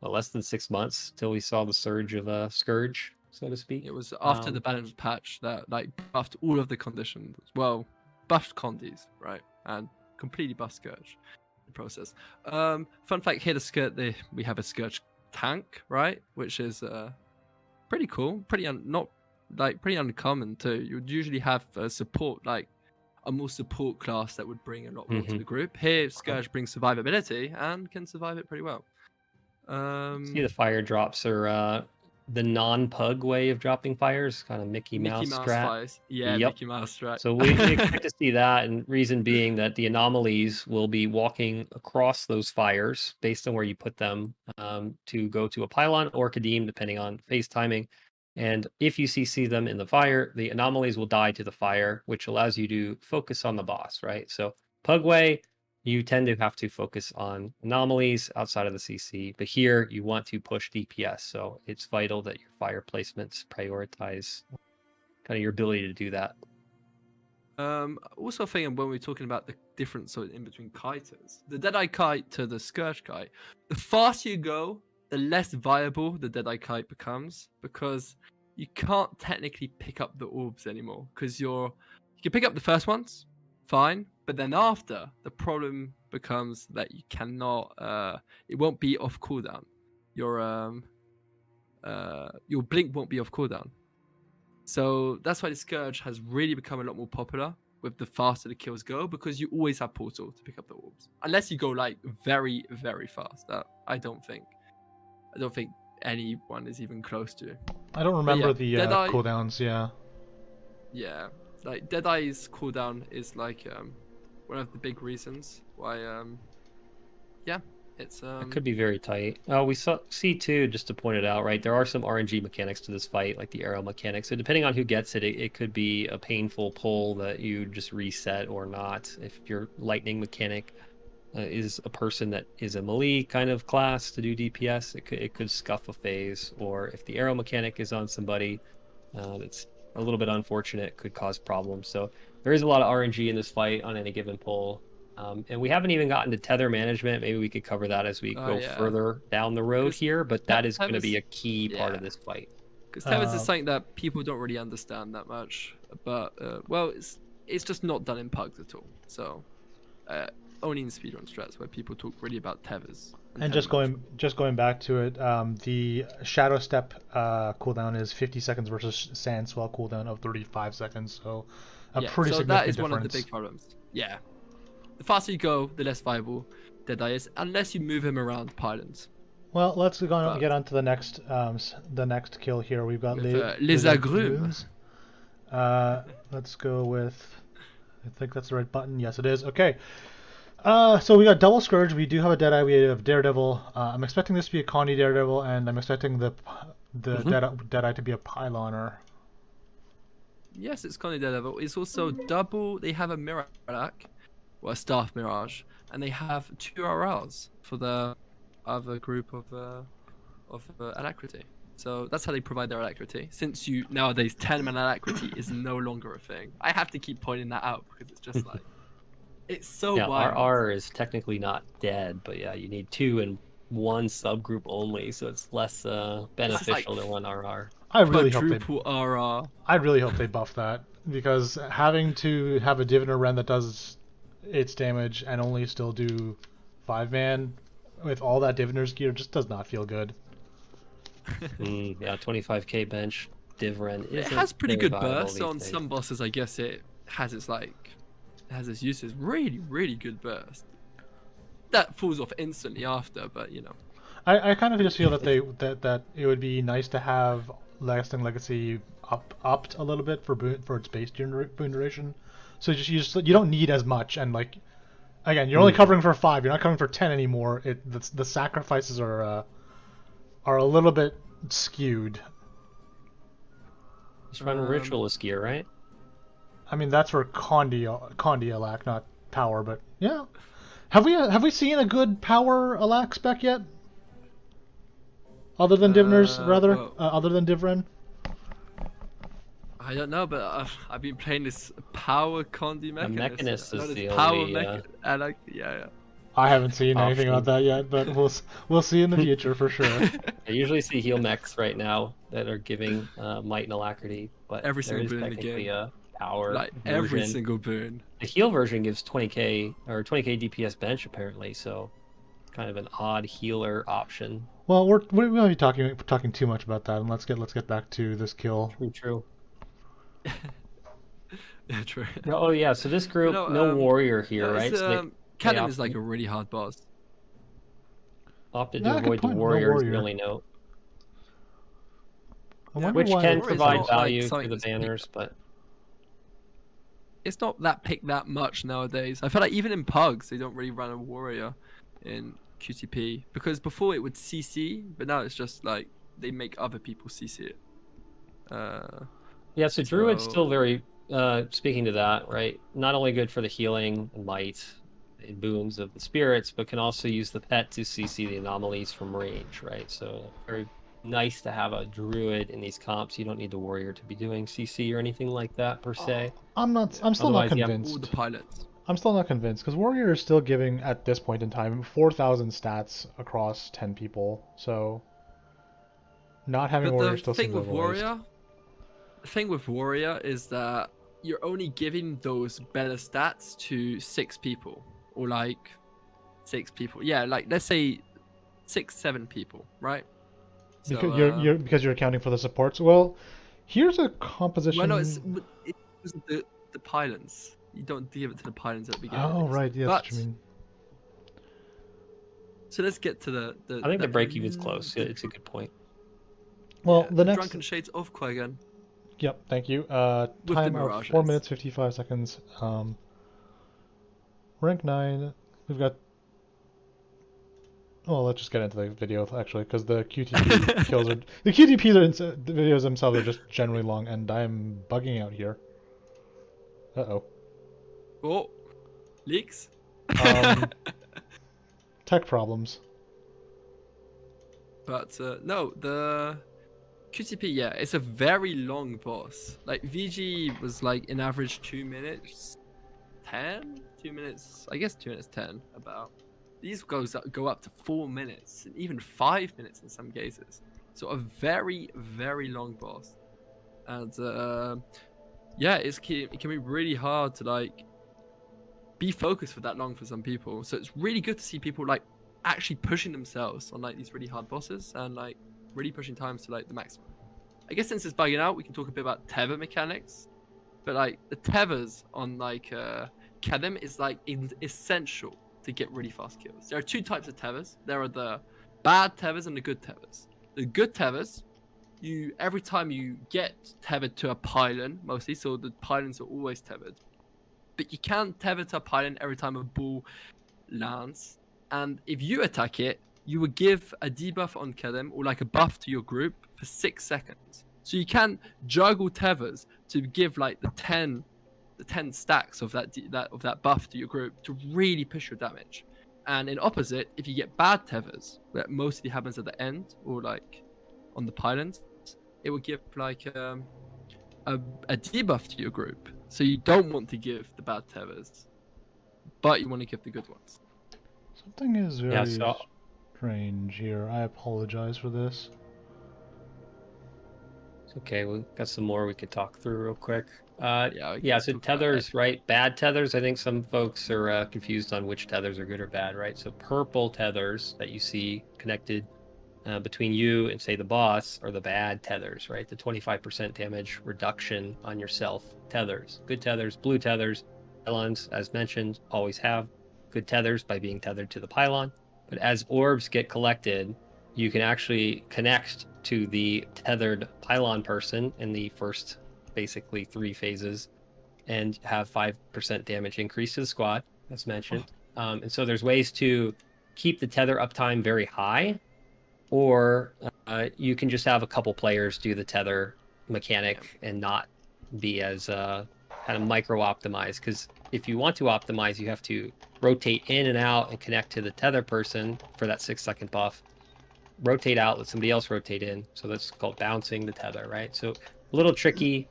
less than 6 months till we saw the surge of Scourge, so to speak. It was after the balance patch that like buffed all of the conditions. Well, buffed Condis, right, and completely buffed Scourge in the process. Fun fact: here we have a Scourge tank, right, which is pretty cool, pretty uncommon too. You would usually have support like a more support class that would bring a lot more to the group. Here, Scourge brings survivability and can survive it pretty well. See, the fire drops are the non-pug way of dropping fires, kind of Mickey Mouse strat. Fires. Yeah, Yep. Mickey Mouse strat. So we expect to see that, and reason being that the anomalies will be walking across those fires based on where you put them to go to a pylon or Kadim, depending on phase timing. And if you CC them in the fire, the anomalies will die to the fire, which allows you to focus on the boss, right? So Pugway, you tend to have to focus on anomalies outside of the CC, but here you want to push DPS. So it's vital that your fire placements prioritize kind of your ability to do that. Also thinking when we're talking about the difference in between kiters, the Deadeye kite to the Scourge kite, the faster you go, the less viable the Deadeye kite becomes, because you can't technically pick up the orbs anymore. Because you can pick up the first ones, fine, but then after the problem becomes that you cannot. It won't be off cooldown. Your blink won't be off cooldown. So that's why the Scourge has really become a lot more popular with the faster the kills go, because you always have portal to pick up the orbs. Unless you go like very, very fast. That I don't think anyone is even close to. I don't remember the Deadeye, cooldowns. Yeah. Yeah, like Deadeye's cooldown is like one of the big reasons why it's It could be very tight. We see too, just to point it out, right? There are some RNG mechanics to this fight, like the arrow mechanics. So depending on who gets it, it could be a painful pull that you just reset or not. If your lightning mechanic is a person that is a melee kind of class to do DPS, it could scuff a phase. Or if the arrow mechanic is on somebody that's a little bit unfortunate, could cause problems. So there is a lot of RNG in this fight on any given pull. And we haven't even gotten to tether management. Maybe we could cover that as we go further down the road here, but that is going to be a key part of this fight. Because tethers is something that people don't really understand that much, but well, it's just not done in pugs at all. So only in speedrun strats where people talk really about tethers. And just going back to it, the Shadow Step cooldown is 50 seconds versus Sand Swell cooldown of 35 seconds. So pretty significant difference. That is one of the big problems. Yeah. The faster you go, the less viable Deadeye is, unless you move him around pylons. Well, let's get on to the next kill here. We've got Les Agrumes. Let's go with, I think that's the right button. Yes, it is. Okay. So we got Double Scourge. We do have a Deadeye. We have Daredevil. I'm expecting this to be a Condi Daredevil, and I'm expecting the Deadeye to be a Pyloner. Yes, it's Condi Daredevil. It's also double. They have a Miralac. Well, a Staff Mirage, and they have 2 RLs for the other group of alacrity. So that's how they provide their alacrity. Since nowadays 10-man alacrity is no longer a thing. I have to keep pointing that out because it's just like it's so wild. RR is technically not dead, but yeah, you need 2 in one subgroup only, so it's less beneficial to run RR. I really hope they buff that, because having to have a Diviner Ren that does its damage and only still do 5-man with all that Diviner's gear just does not feel good. Yeah, 25k bench Divren. It has pretty good burst on some bosses. I guess it has its uses. Really, really good burst. That falls off instantly after, but you know. I kind of just feel that that it would be nice to have Lasting Legacy upped a little bit for its base boon duration. So you don't need as much, and like, again, you're only covering for 5. You're not covering for 10 anymore. The sacrifices are a little bit skewed. Just run Ritualist gear, right? I mean, that's for Condi-Alac, not power, but yeah. Have we seen a good power Alac spec yet? Other than Diviners, rather, other than Divren. I don't know, but I've been playing this power Condi Mechanist. The Mechanist is the only... I haven't seen anything about that yet, but we'll see in the future for sure. I usually see heal mechs right now that are giving might and alacrity, but every single boon in the game. A power like version. Every single boon. The heal version gives 20k or 20k DPS bench apparently, so kind of an odd healer option. Well, we might be talking too much about that, and let's get back to this kill. True. Yeah, true. Oh yeah, so this group, no warrior here, right? So Cannon is like a really hard boss. Opted to avoid the warriors, really note. Which why can provide value like to the banners, but it's not that picked that much nowadays. I feel like even in pugs, they don't really run a warrior in QTP, because before it would CC, but now it's just like they make other people CC it. Yeah, so Druid's So- still very, speaking to that, right? Not only good for the healing and light and boons of the spirits, but can also use the pet to CC the anomalies from range, right? So very nice to have a Druid in these comps. You don't need the warrior to be doing CC or anything like that per se. I'm still not Otherwise, you have all the convinced. pilots. I'm still not convinced because Warrior is still giving at this point in time 4,000 stats across 10 people. So not having But Warrior the still thing seems with overwaste. Warrior, the thing with Warrior is that you're only giving those better stats to 6 people, or like 6 people. Yeah, like let's say 6, 7 people, right? So, Because you're accounting for the supports. Well, here's a well, no, it's composition. the pylons. You don't give it to the pylons at the beginning at Oh least. right, yeah, that's But what you mean. so let's get to I think the break even's close. Yeah, it's a good point. Well, the the next. drunken shades of Qui-Gon Yep, thank you. with the Time of 4 mirages. minutes 55 seconds. Rank 9. We've got. Well, let's just get into the video actually, because the QTP kills are the QTP the videos themselves are just generally long, and I'm bugging out here. Uh-oh. Oh, leaks. Um, tech problems. But no, the QTP, yeah, it's a very long boss. Like VG was like in average 2 minutes 10, 2 minutes, I guess 2 minutes 10 about. These go up to 4 minutes and even 5 minutes in some cases. So a very, very long boss. And yeah, it can be really hard to like be focused for that long for some people. So it's really good to see people like actually pushing themselves on like these really hard bosses and like really pushing times to like the maximum. I guess since it's bugging out, we can talk a bit about tether mechanics. But like the tethers on like Kedem is like essential to get really fast kills. There are 2 types of tethers. There are the bad tethers and the good tethers. The good tethers, you every time you get tethered to a pylon, mostly, so the pylons are always tethered. But you can't tether to a pylon every time a ball lands. And if you attack it, you will give a debuff on Kedem or like a buff to your group for 6 seconds. So you can juggle tethers to give like the 10 stacks of that buff to your group to really push your damage. And in opposite, if you get bad tethers, that mostly happens at the end or like on the pylons, it will give like a debuff to your group. So you don't want to give the bad tethers, but you want to give the good ones. Something is Yeah, very so strange here. I apologize for this. it's okay. We got some more we could talk through real quick. Yeah, Yeah, so talk about tethers, right? Bad tethers. I think some folks are confused on which tethers are good or bad, right? So purple tethers that you see connected between you and say the boss are the bad tethers, right? The 25% damage reduction on yourself tethers. Good tethers, blue tethers, pylons, as mentioned, always have good tethers by being tethered to the pylon. But as orbs get collected, you can actually connect to the tethered pylon person in the first basically 3 phases and have 5% damage increase to the squad, as mentioned. And so there's ways to keep the tether uptime very high, or you can just have a couple players do the tether mechanic and not be as kind of micro optimized. Because if you want to optimize, you have to rotate in and out and connect to the tether person for that 6-second buff. Rotate out, let somebody else rotate in. So that's called bouncing the tether, right? So a little tricky.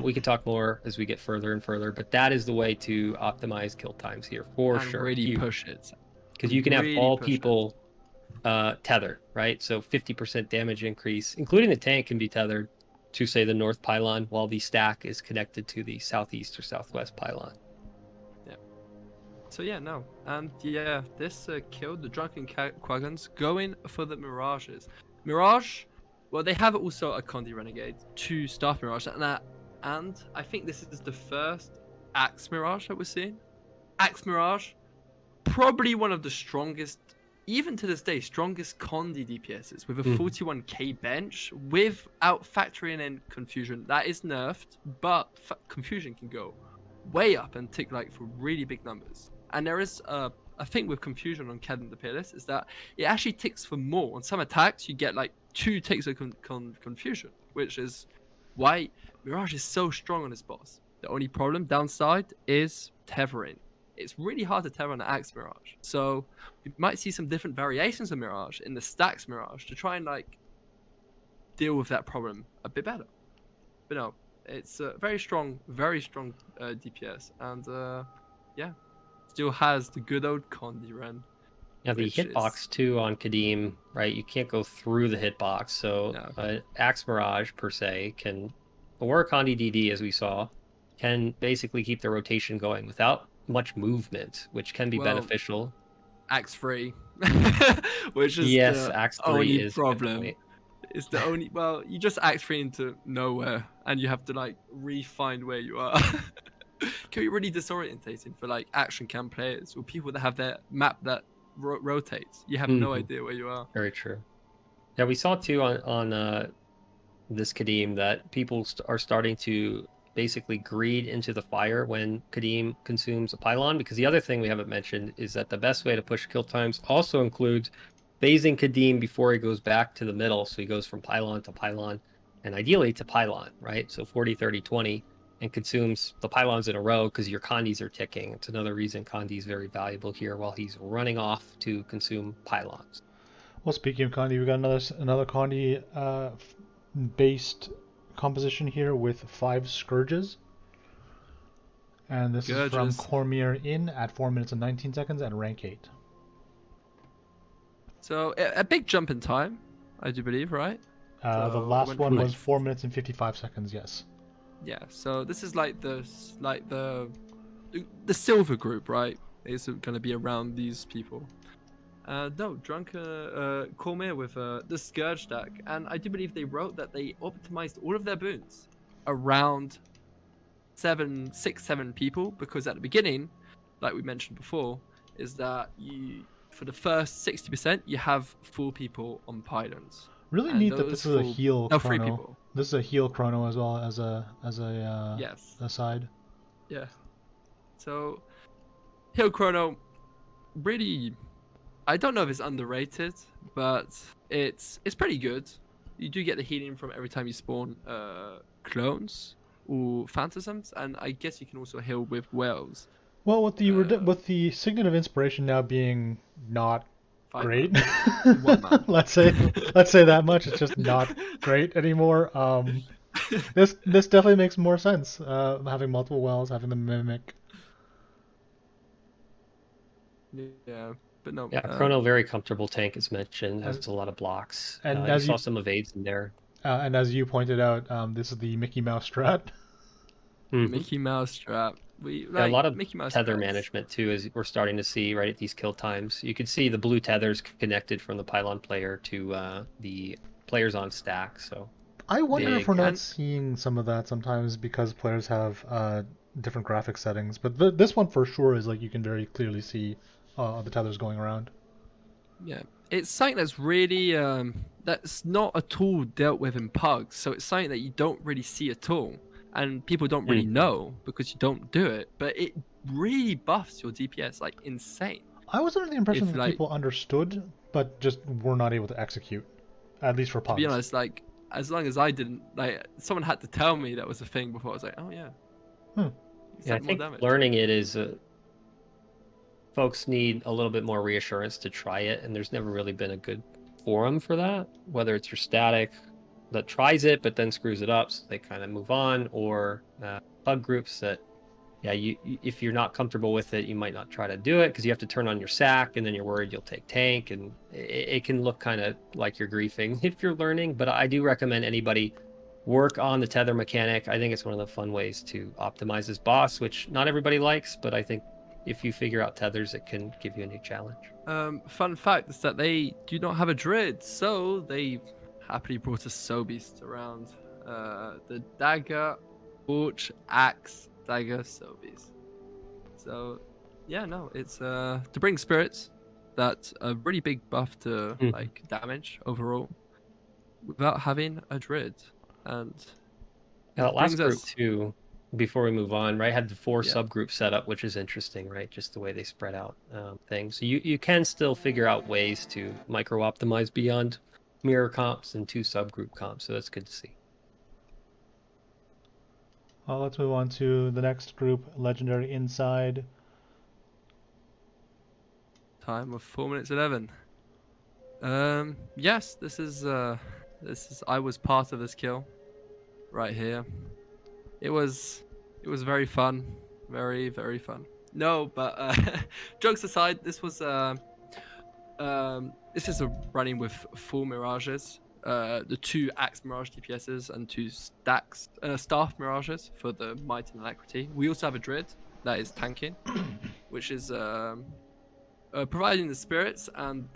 We could talk more as we get further and further, but that is the way to optimize kill times here for and sure. really push it. Because you can have Really all push it. people tethered, right? So 50% damage increase, including the tank, can be tethered to say the north pylon, while the stack is connected to the southeast or southwest pylon. Yeah. So yeah, no, and yeah, this killed the drunken Quagons going for the mirages. Mirage, well, they have also a Condi Renegade, 2 Staff Mirage, and I think this is the first Axe Mirage that we're seeing. Axe Mirage, probably one of the strongest, even to this day, strongest Condi DPSs with a 41k bench without factoring in Confusion. That is nerfed, but Confusion can go way up and tick like for really big numbers. And there is a thing with Confusion on Kedem the Peerless is that it actually ticks for more. On some attacks, you get like 2 ticks of Confusion, which is why Mirage is so strong on this boss. The only downside is tethering. It's really hard to tether on the Axe Mirage. So we might see some different variations of Mirage in the Stacks Mirage to try and like deal with that problem a bit better. But no, it's very strong DPS, and yeah, still has the good old Condi run. Yeah, the which hitbox is too on Kadim, right? You can't go through the hitbox, so no. Axe Mirage per se can, or Condi DD as we saw, can basically keep the rotation going without much movement, which can be Well, beneficial. Axe 3, which is Yes, the Axe 3 only is a good problem. point. It's the only you just Axe 3 into nowhere, and you have to like re-find where you are. Can be really disorientating for like action cam players or people that have their map that rotates. You have no Mhm. idea where you are. Very true. Yeah, we saw too on this Kadim that people are starting to basically greed into the fire when Kadim consumes a pylon, because the other thing we haven't mentioned is that the best way to push kill times also includes phasing Kadim before he goes back to the middle, so he goes from pylon to pylon and ideally to pylon, right? So 40, 30, 20 and consumes the pylons in a row because your Kandis are ticking. It's another reason Kandi is very valuable here while he's running off to consume pylons. Well, speaking of Condi, we got another Condi based composition here with 5 Scourges. And this is from Gurges. Cormier in at 4 minutes and 19 seconds at rank 8. So a big jump in time, I do believe, right? The So it last went from one like was 4 minutes and 55 seconds, yes. yeah. So this is like the silver group, right? It's going to be around these people. No, Cormier with the Scourge deck, and I do believe they wrote that they optimized all of their boons around 7 people, because at the beginning, like we mentioned before, is that you for the first 60% you have 4 people on pylons, Really and neat that those this is a 4 heal no 3 chrono. people. This is a heal chrono as well as a Yes, aside. yeah. So Hill Chrono really, I don't know if it's underrated, but it's pretty good. You do get the healing from every time you spawn clones or phantasms, and I guess you can also heal with whales. Well, with Uh, with the Signet of Inspiration now being not 5 man, great, 1 man. let's say that much. It's just not great anymore. This definitely makes more sense. Having multiple wells, having the mimic. Yeah, but no. Yeah, Chrono, very comfortable tank as mentioned, And has a lot of blocks. and You as saw you some evades in there. and as you pointed out, this is the Mickey Mouse strat. Hmm. Mickey Mouse trap. We Yeah, a like lot of Mickey Mouse tether strats. management too, as we're starting to see right at these kill times. You can see the blue tethers connected from the pylon player to the players on stack. So I wonder if Big we're not and seeing some of that sometimes because players have different graphic settings. But this one for sure is like you can very clearly see the tethers going around. yeah, it's something that's really that's not at all dealt with in pugs. So it's something that you don't really see at all, and people don't really Mhm. know because you don't do it. But it really buffs your DPS like insane. I was under the impression If that like people understood, but just were not able to execute, at least for to be pugs. honest, like as long as I didn't like someone had to tell me that was a thing before, I was like, oh yeah, Hmm. Yeah, I more think damage. learning it is folks need a little bit more reassurance to try it, and there's never really been a good forum for that. Whether it's your static that tries it but then screws it up, so they kind of move on, or bug groups that yeah, if you're not comfortable with it, you might not try to do it because you have to turn on your sack, and then you're worried you'll take tank, and it can look kind of like you're griefing if you're learning. But I do recommend anybody work on the tether mechanic. I think it's one of the fun ways to optimize this boss, which not everybody likes, but I think if you figure out tethers, it can give you a new challenge. Fun fact is that they do not have a Druid, so they happily brought a Sobeast around. The dagger, torch, axe, dagger, Sobeast. So, yeah, no, it's to bring spirits. That's a really big buff to Mhm. like damage overall, without having a Druid, and Now, that last brings group us too, before we move on, right, had the 4 yeah. subgroups set up, which is interesting, right? Just the way they spread out things. So you can still figure out ways to micro optimize beyond mirror comps and 2 subgroup comps. So that's good to see. Let's move on to the next group, Legendary Inside. Time of 4 minutes 11. Yes, this is I was part of this kill right here. It was very fun, very very fun. No, but jokes aside, this is a running with full mirages. The 2 axe mirage DPSs and 2 staff mirages for the might and alacrity. We also have a druid that is tanking, which is providing the spirits and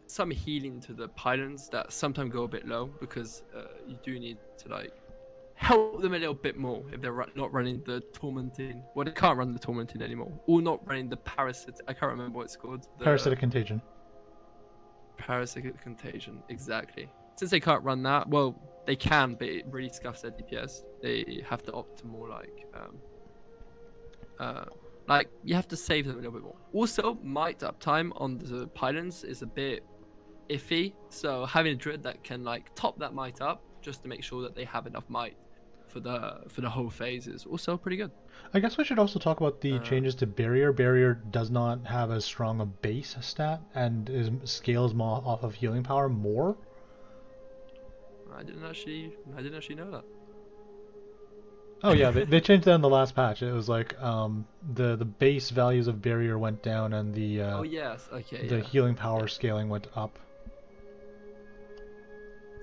some healing to the pylons that sometimes go a bit low, because you do need to like help them a little bit more if they're not running the tormenting. Well, they can't run the tormenting anymore, or not running the parasitic. I can't remember what it's called. The Parasitic Contagion. Parasitic contagion, exactly. Since they can't run that, well, they can, but it really scuffs their DPS. They have to opt to more like you have to save them a little bit more. Also, might uptime on the pylons is a bit iffy, so having a druid that can like top that might up just to make sure that they have enough might for the whole phase is also pretty good. I guess we should also talk about the changes to Barrier. Barrier does not have as strong a base stat and scales more off of healing power more. I didn't actually know that. Oh yeah, they changed that in the last patch. It was like the base values of Barrier went down and the Oh yes, okay. the Yeah. healing power scaling went up.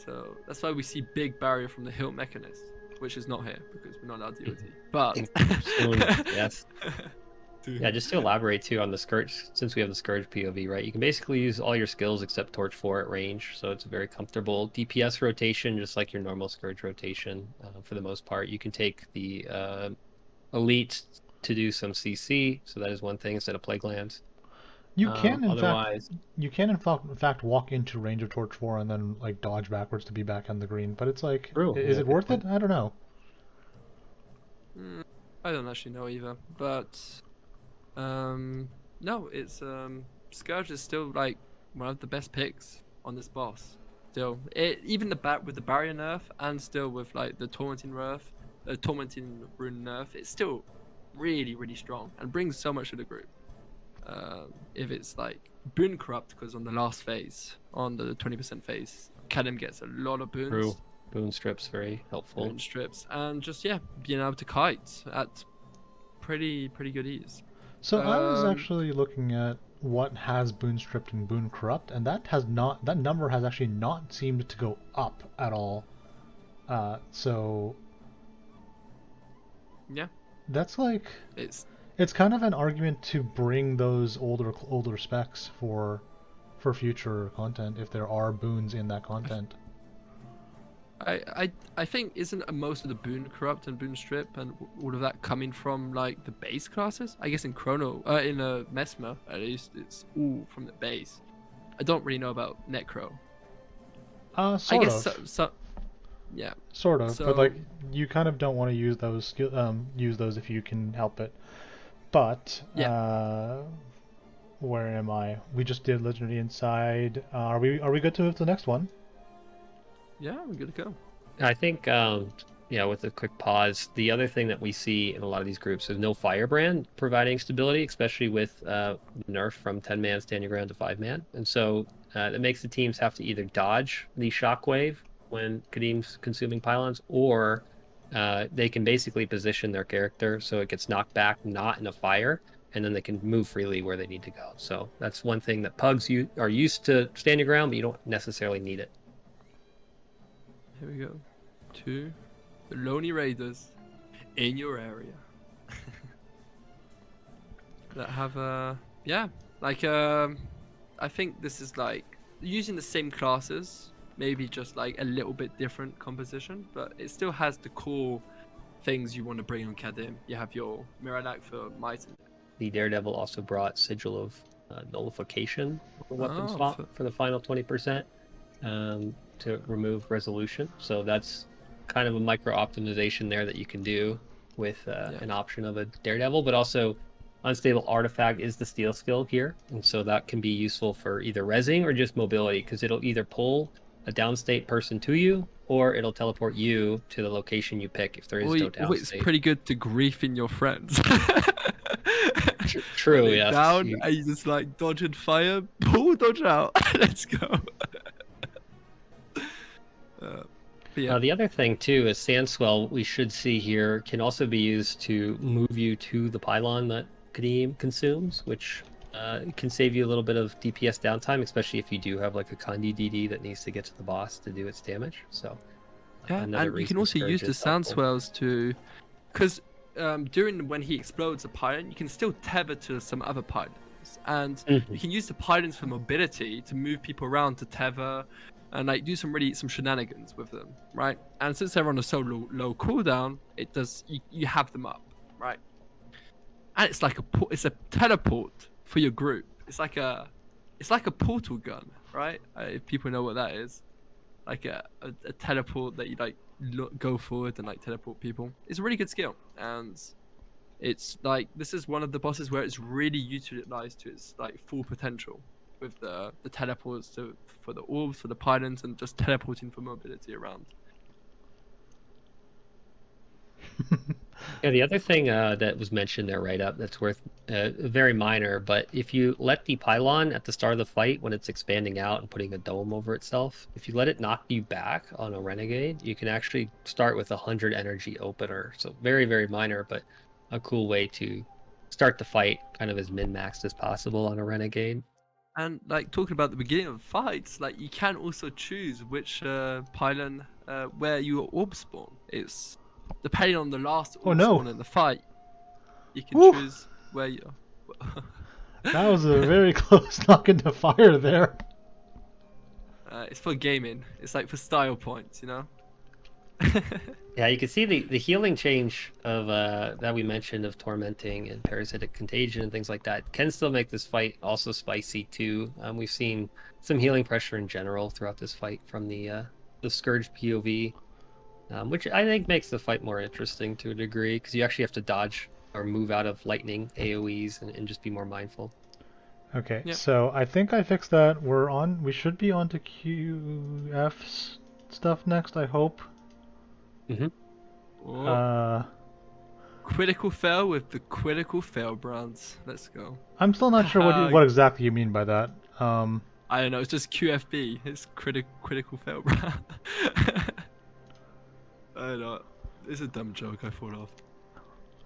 So that's why we see big barrier from the hill mechanist, which is not here because we're not allowed DOT. But Soon, yes. Yeah, just to elaborate too on the Scourge, since we have the Scourge POV, right? You can basically use all your skills except Torch 4 at range, so it's a very comfortable DPS rotation, just like your normal Scourge rotation for the most part. You can take the Elite to do some CC, so that is one thing instead of Plague Lands. You can Otherwise, in fact walk into range of Torch 4 and then like dodge backwards to be back on the green, but it's like, True, is yeah, it good worth point. it? I don't know. I don't actually know either. But no, it's Scourge is still like one of the best picks on this boss. Still, even with the barrier nerf and still with like the tormenting rune nerf, it's still really really strong and brings so much to the group. If it's like boon corrupt, because on the last phase, on the 20% phase, Kadem gets a lot of boons. True. Boon strips very helpful. Boon strips, and just being able to kite at pretty good ease. So I was actually looking at what has boon stripped and boon corrupt, and that number has actually not seemed to go up at all. So Yeah, that's like, it's kind of an argument to bring those older specs for future content if there are boons in that content. I think isn't most of the boon corrupt and boon strip and all of that coming from like the base classes? I guess in Chrono, in Mesmer at least, it's all from the base. I don't really know about Necro. Sort I guess of. Yeah. Sort of, So, but like you kind of don't want to use those if you can help it. But where am I? We just did Legendary Inside. Are we good to move to the next one? yeah, we're good to go. I think, with a quick pause, the other thing that we see in a lot of these groups is no Firebrand providing stability, especially with nerf from 10-man stand your ground to 5-man. And so it makes the teams have to either dodge the shockwave when Kadim's consuming pylons, or they can basically position their character so it gets knocked back, not in a fire, and then they can move freely where they need to go. So that's one thing that pugs are used to stand your ground, but you don't necessarily need it. Here we go. To the Lonely Raiders in your area. That have I think this is like using the same classes, maybe just like a little bit different composition, but it still has the core things you want to bring on Kadim. You have your Miralac for might. The Daredevil also brought Sigil of Nullification for weapon swap for the final 20%. To remove resolution, so that's kind of a micro optimization there that you can do with an option of a Daredevil. But also Unstable Artifact is the steal skill here, and so that can be useful for either rezzing or just mobility, because it'll either pull a downstate person to you, or it'll teleport you to the location you pick if there is no down It's state. pretty good to grief in your friends. True, When they're yes. down and you just like dodge and fire, pull, dodge out. Let's go. But yeah. The other thing too is Sandswell we should see here can also be used to move you to the pylon that Kadeem consumes, which can save you a little bit of DPS downtime, especially if you do have like a Kandi DD that needs to get to the boss to do its damage. So Yeah, another and you reason can also Scourge use the is sound helpful. swells to, because during when he explodes a pylon, you can still tether to some other pylons, and you can use the pylons for mobility to move people around to tether, and like do some shenanigans with them, right? And since they're on a so low cooldown, it does you have them up, right? And it's like it's a teleport for your group. It's like a portal gun, right? If people know what that is, like a teleport that you like go forward and like teleport people. It's a really good skill, and it's like this is one of the bosses where it's really utilized to its like full potential with the teleports for the orbs, for the pylons, and just teleporting for mobility around. Yeah, the other thing that was mentioned there right up that's worth very minor, but if you let the pylon at the start of the fight when it's expanding out and putting a dome over itself, if you let it knock you back on a renegade, you can actually start with 100 energy opener. So very, very minor, but a cool way to start the fight kind of as min-maxed as possible on a renegade. And like talking about the beginning of fights, like you can also choose which pylon where your orb spawn. It's depending on the last Oh orb no. spawn in the fight. You can Woo. choose where you. That was a very close knock into fire there. It's for gaming. It's like for style points, you know. Yeah, you can see the healing change of that we mentioned of tormenting and parasitic contagion and things like that can still make this fight also spicy too. We've seen some healing pressure in general throughout this fight from the Scourge POV, which I think makes the fight more interesting to a degree because you actually have to dodge or move out of lightning AOEs and just be more mindful. Okay, Yep. so I think I fixed that. We should be on to QF stuff next, I hope. Oh, critical fail with the critical fail brands. Let's go. I'm still not sure what exactly you mean by that. I don't know. It's just QFB. It's critical fail brand. I don't know. It's a dumb joke I thought of.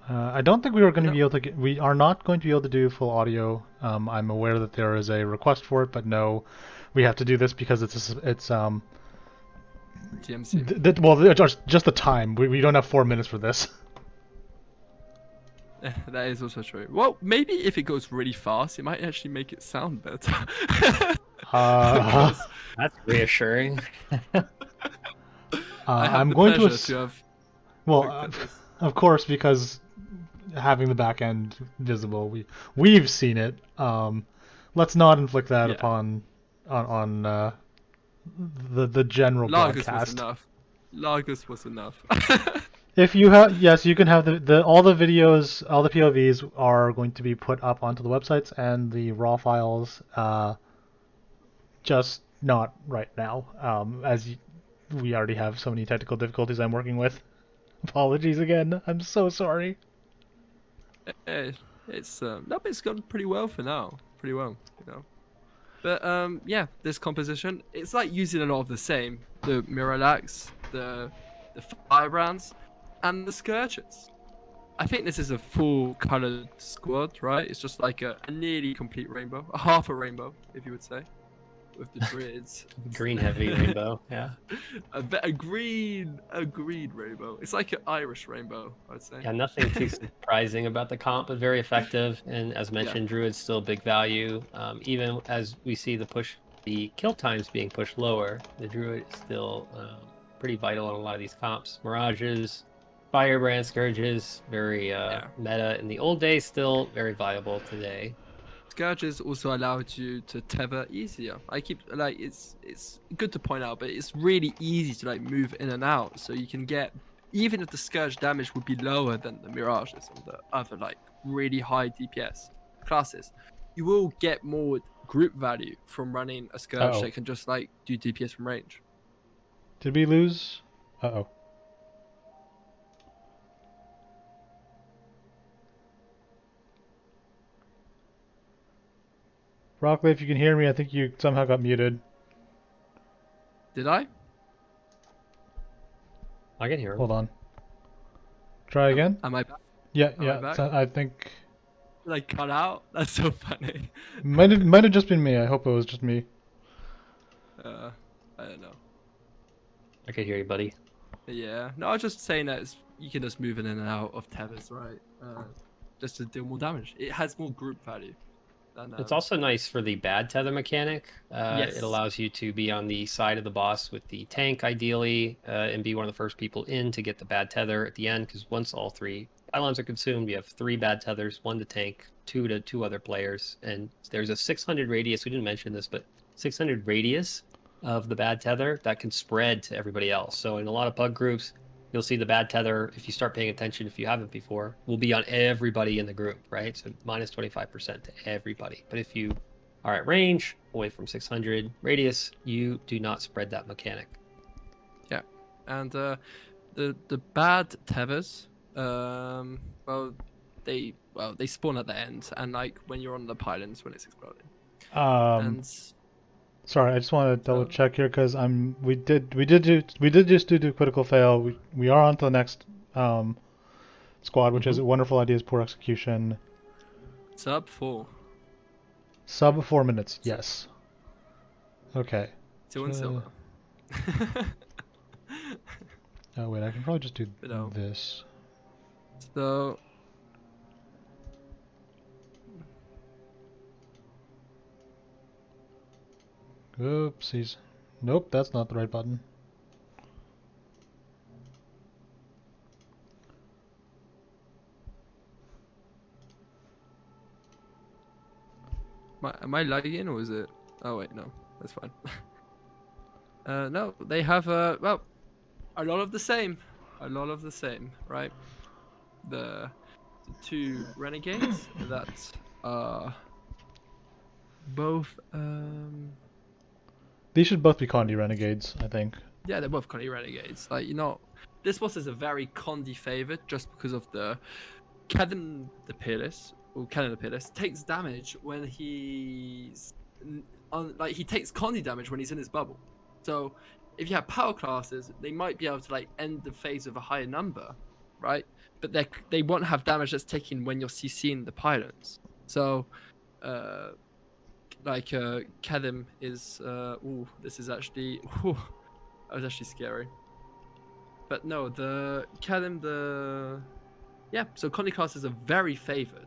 I don't think we are going to be able to we are not going to be able to do full audio. I'm aware that there is a request for it, but no, we have to do this because it's TMC. well, just the time. We don't have 4 minutes for this. That is also true. Well, maybe if it goes really fast, it might actually make it sound better. That's reassuring. I have I'm the going to pleasure to have. well, of course, because having the back end visible, we've seen it. Let's not inflict that upon on the general broadcast. Lagos was enough. If you have, yes, you can have all the videos, all the POVs are going to be put up onto the websites and the raw files. Just not right now, we already have so many technical difficulties I'm working with. Apologies again. I'm so sorry. It's gone pretty well for now. Pretty well, you know. But yeah, this composition, it's like using a lot of the same. The Miralax, the Firebrands, and the Scourges. I think this is a full colored squad, right? It's just like a nearly complete rainbow, a half a rainbow, if you would say, with the Druids. Green heavy rainbow, yeah. A green rainbow. It's like an Irish rainbow, I'd say. Yeah, nothing too surprising about the comp, but very effective. And as mentioned, Druid's still big value. Even as we see the kill times being pushed lower, the Druid is still pretty vital in a lot of these comps. Mirages, Firebrand, Scourges, very meta in the old days, still very viable today. Scourges also allowed you to tether easier. I keep like it's good to point out, but it's really easy to like move in and out, so you can get, even if the Scourge damage would be lower than the Mirages and the other like really high DPS classes, you will get more group value from running a Scourge that can just like do DPS from range. Did we lose? Uh-oh. Broccoli, if you can hear me, I think you somehow got muted. Did I? I can hear him. Hold on. Try again? Am I back? Yeah, Am I yeah. back? So I think Like cut out? That's so funny. might have just been me. I hope it was just me. I don't know. I can hear you, buddy. Yeah. No, I was just saying that you can just move in and out of tethers, right? Just to deal more damage. It has more group value. Than, It's also nice for the bad tether mechanic. Yes. It allows you to be on the side of the boss with the tank, ideally, and be one of the first people in to get the bad tether at the end. Because once all 3 pylons are consumed, you have 3 bad tethers, 1 to tank, 2 to 2 other players, and there's a 600 radius. We didn't mention this, but 600 radius of the bad tether that can spread to everybody else. So in a lot of pug groups, you'll see the bad tether, if you start paying attention, if you haven't before, will be on everybody in the group, right? So minus 25% to everybody. But if you are at range, away from 600 radius, you do not spread that mechanic. Yeah. And the bad tethers, they spawn at the end, and like when you're on the pylons when it's exploding. And Sorry, I just want to double so- check here because we did just do the critical fail. We are on to the next squad, which is wonderful ideas, poor execution. sub 4. Sub 4 minutes. Yes. Okay. 2 and silver. Oh wait, I can probably just do No. this. So Oopsies. Nope, that's not the right button. am I lagging or is it? Oh wait, no, that's fine. No, they have a lot of the same, right? The 2 renegades that are both These should both be Condi Renegades, I think. yeah, they're both Condi renegades. Like, this boss is a very Condi favorite just because of the Caden the Peerless, or Caden the Peerless, takes damage when he's he takes Condi damage when he's in his bubble. So if you have power classes, they might be able to like end the phase with a higher number, right? But they won't have damage that's taken when you're CCing the pylons. So Kadim is this is actually that was actually scary. But no, the Kadim so Condi classes are very favored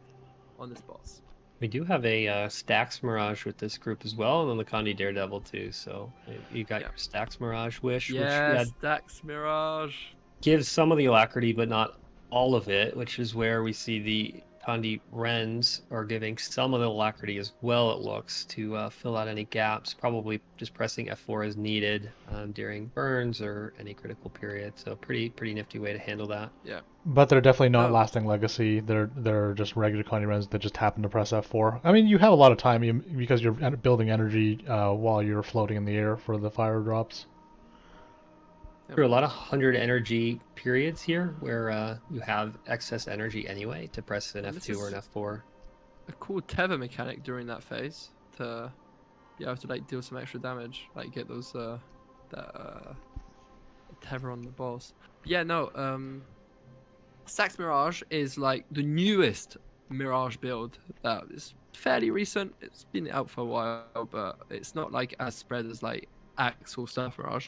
on this boss. We do have a Stacks Mirage with this group as well, and then the Condi Daredevil too. So you got your Stacks Mirage wish, which Stacks Mirage gives some of the alacrity, but not all of it, which is where we see the Condi Wrens are giving some of the alacrity as well, it looks, to fill out any gaps, probably just pressing F4 as needed during burns or any critical period. So pretty nifty way to handle that. Yeah. But they're definitely not lasting legacy. They're just regular Condi Wrens that just happen to press F4. I mean, you have a lot of time because you're building energy while you're floating in the air for the fire drops. There are a lot of 100 energy periods here where you have excess energy anyway to press an F2 or an F4. A cool tether mechanic during that phase to be able to like deal some extra damage, like get those tether on the boss. But yeah, no. Stacks Mirage is like the newest Mirage build that is fairly recent. It's been out for a while, but it's not like as spread as like Axe or Surf Mirage.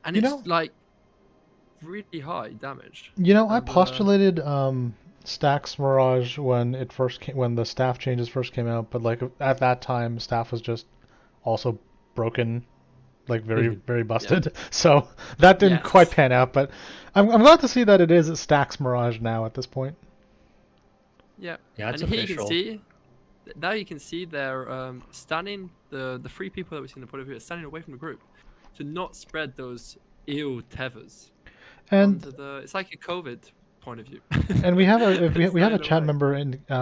And it's like really high damage. I postulated Stacks Mirage when the staff changes first came out, but like at that time staff was just also broken, like very busted. Yeah. So that didn't quite pan out, but I'm glad to see that it is Stacks Mirage now at this point. Yeah. Yeah, it's and official. Now you can see they're standing the 3 people that we see in the point of view are standing away from the group to not spread those ill tethers. And it's like a COVID point of view. And we have a chat member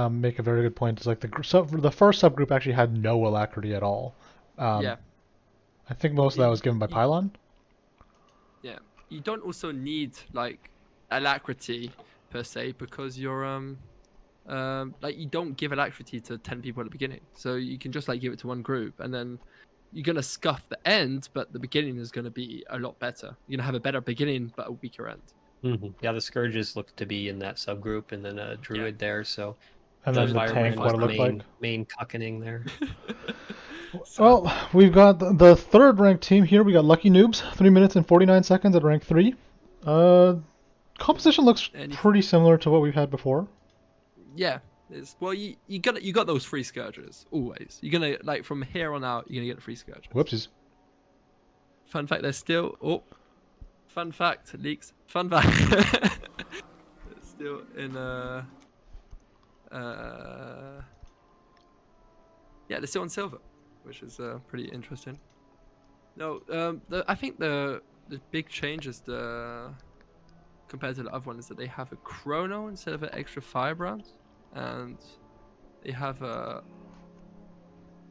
make a very good point. It's like the first subgroup actually had no alacrity at all. Yeah. I think most of that was given by Pylon. you don't also need like alacrity per se, because you're like you don't give alacrity to 10 people at the beginning, so you can just like give it to one group, and then you're gonna scuff the end, but the beginning is gonna be a lot better. You're gonna have a better beginning but a weaker end. Yeah, the Scourges look to be in that subgroup, and then a Druid there, so And the then the tank, Firebrand what was it the looked like. main cuckening there. Well, we've got the third ranked team here. We got Lucky Noobs, 3 minutes and 49 seconds at rank 3. Composition looks pretty similar to what we've had before. Yeah, it's well, you got those free Scourges always. You're gonna like from here on out, you're gonna get the free Scourges. Whoopsies. Fun fact, they're still fun fact leaks. Fun fact, it's still in yeah, they're still on silver, which is pretty interesting. No, I think the big change is compared to the other one is that they have a chrono instead of an extra firebrand, and they have a.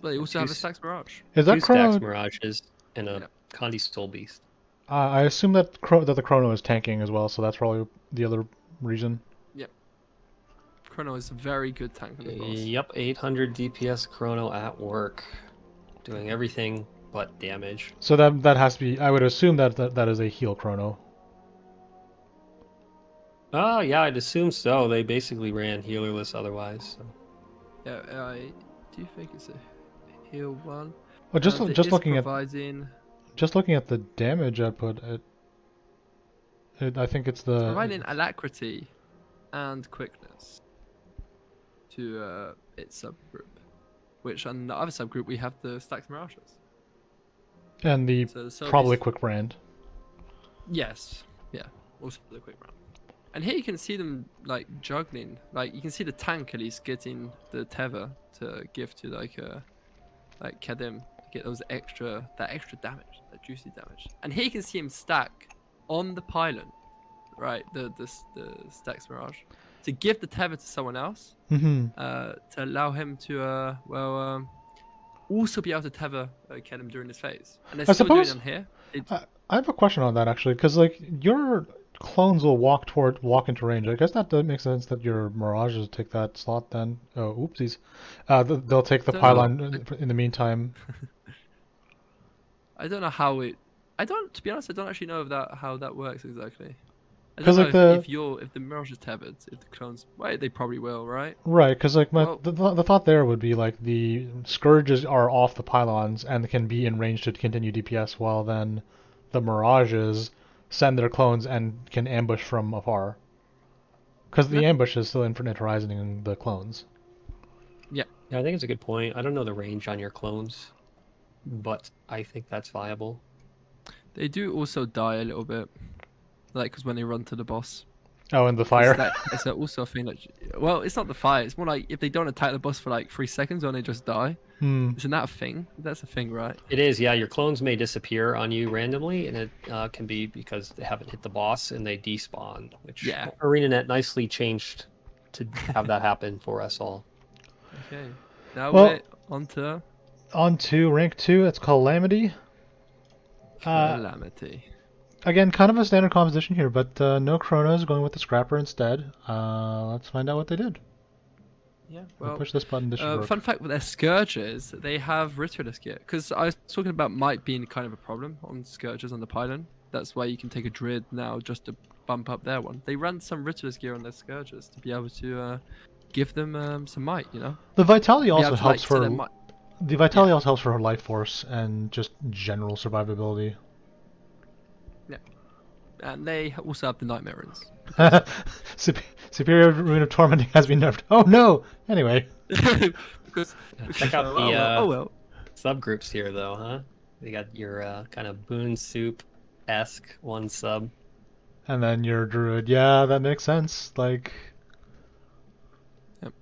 But they also have a Stacks Mirage. Is that Two chrono? Stacks Mirages and a Condi Soul Beast. I assume that the chrono is tanking as well, so that's probably the other reason. Yep. Chrono is a very good tank for the boss. Yep, 800 DPS chrono at work, doing everything but damage. So that has to be. I would assume that is a heal chrono. Oh yeah, I'd assume so. They basically ran healerless otherwise. So. Yeah, I do think it's a heal one. Well, just looking providing... just looking at the damage output, I think it's the providing alacrity and quickness to its subgroup, which on the other subgroup we have the Stacks Mirages. And the probably quick brand. Yes, yeah, also the quick brand. And here you can see them like juggling, like you can see the tank at least getting the tether to give to like Kadim to get that extra damage, that juicy damage. And here you can see him stack on the pylon, right? The Stacks Mirage, to give the tether to someone else, to allow him to also be able to tether Kadim during this phase. And they're still doing it on here. I have a question on that actually, because like your clones will walk into range. I guess that does make sense that your mirages take that slot then. Oh, oopsies. They'll take the pylon in the meantime. I don't know how it. To be honest, I don't actually know how that works exactly. I don't know like if the mirage is tethered, if the clones, wait, they probably will, right? Right, because like the thought there would be like the scourges are off the pylons and can be in range to continue DPS, while then the mirages send their clones and can ambush from afar. Because the ambush is still infinite horizoning the clones. Yeah, I think it's a good point. I don't know the range on your clones, but I think that's viable. They do also die a little bit, like because when they run to the boss. Oh, and the fire. It's also a thing that. Well, it's not the fire. It's more like if they don't attack the boss for like 3 seconds, or they just die. Isn't that a thing? That's a thing, right? It is. Yeah, your clones may disappear on you randomly, and it can be because they haven't hit the boss and they despawn. Which ArenaNet nicely changed to have that happen for us all. Okay. Now we're on to rank 2. It's Calamity. Calamity. Again, kind of a standard composition here, but no chronos, going with the scrapper instead. Let's find out what they did. Yeah, well, I'll push this button. This should work. Fun fact with their Scourges, they have Ritualist gear. Because I was talking about might being kind of a problem on Scourges on the pylon. That's why you can take a Druid now just to bump up their one. They ran some Ritualist gear on their Scourges to be able to give them some might, you know? The Vitality also helps for... The Vitality also helps for her life force and just general survivability. Yeah. And they also have the Nightmare Runes. Superior Rune of Tormenting has been nerfed. Oh no! Anyway. Check out the subgroups here though, huh? You got your kind of Boon Soup-esque one sub. And then your Druid. Yeah, that makes sense. Like... Yep.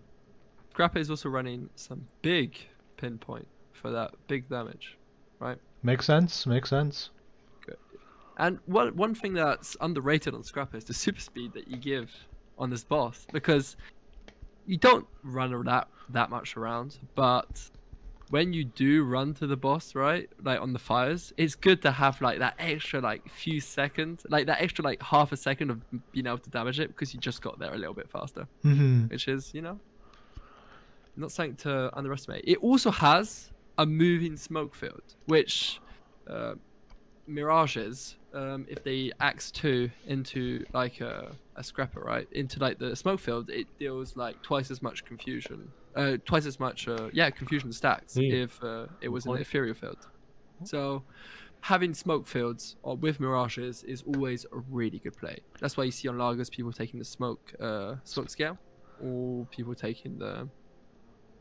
Scrapper is also running some big pinpoint for that big damage, right? Makes sense. Makes sense. Good. And one thing that's underrated on Scrapper is the super speed that you give on this boss, because you don't run that much around, but when you do run to the boss, right, like on the fires, it's good to have like that extra like few seconds, like that extra like half a second of being able to damage it because you just got there a little bit faster, Hmm. which is, not something to underestimate. It also has a moving smoke field, which uh, mirages, if they axe 2 into like a scrapper, right, into like the smoke field, it deals like twice as much confusion, confusion stacks Hmm, if it good was an point. ethereal field. So having smoke fields or with mirages is always a really good play. That's why you see on lagers people taking the smoke scale, or people taking the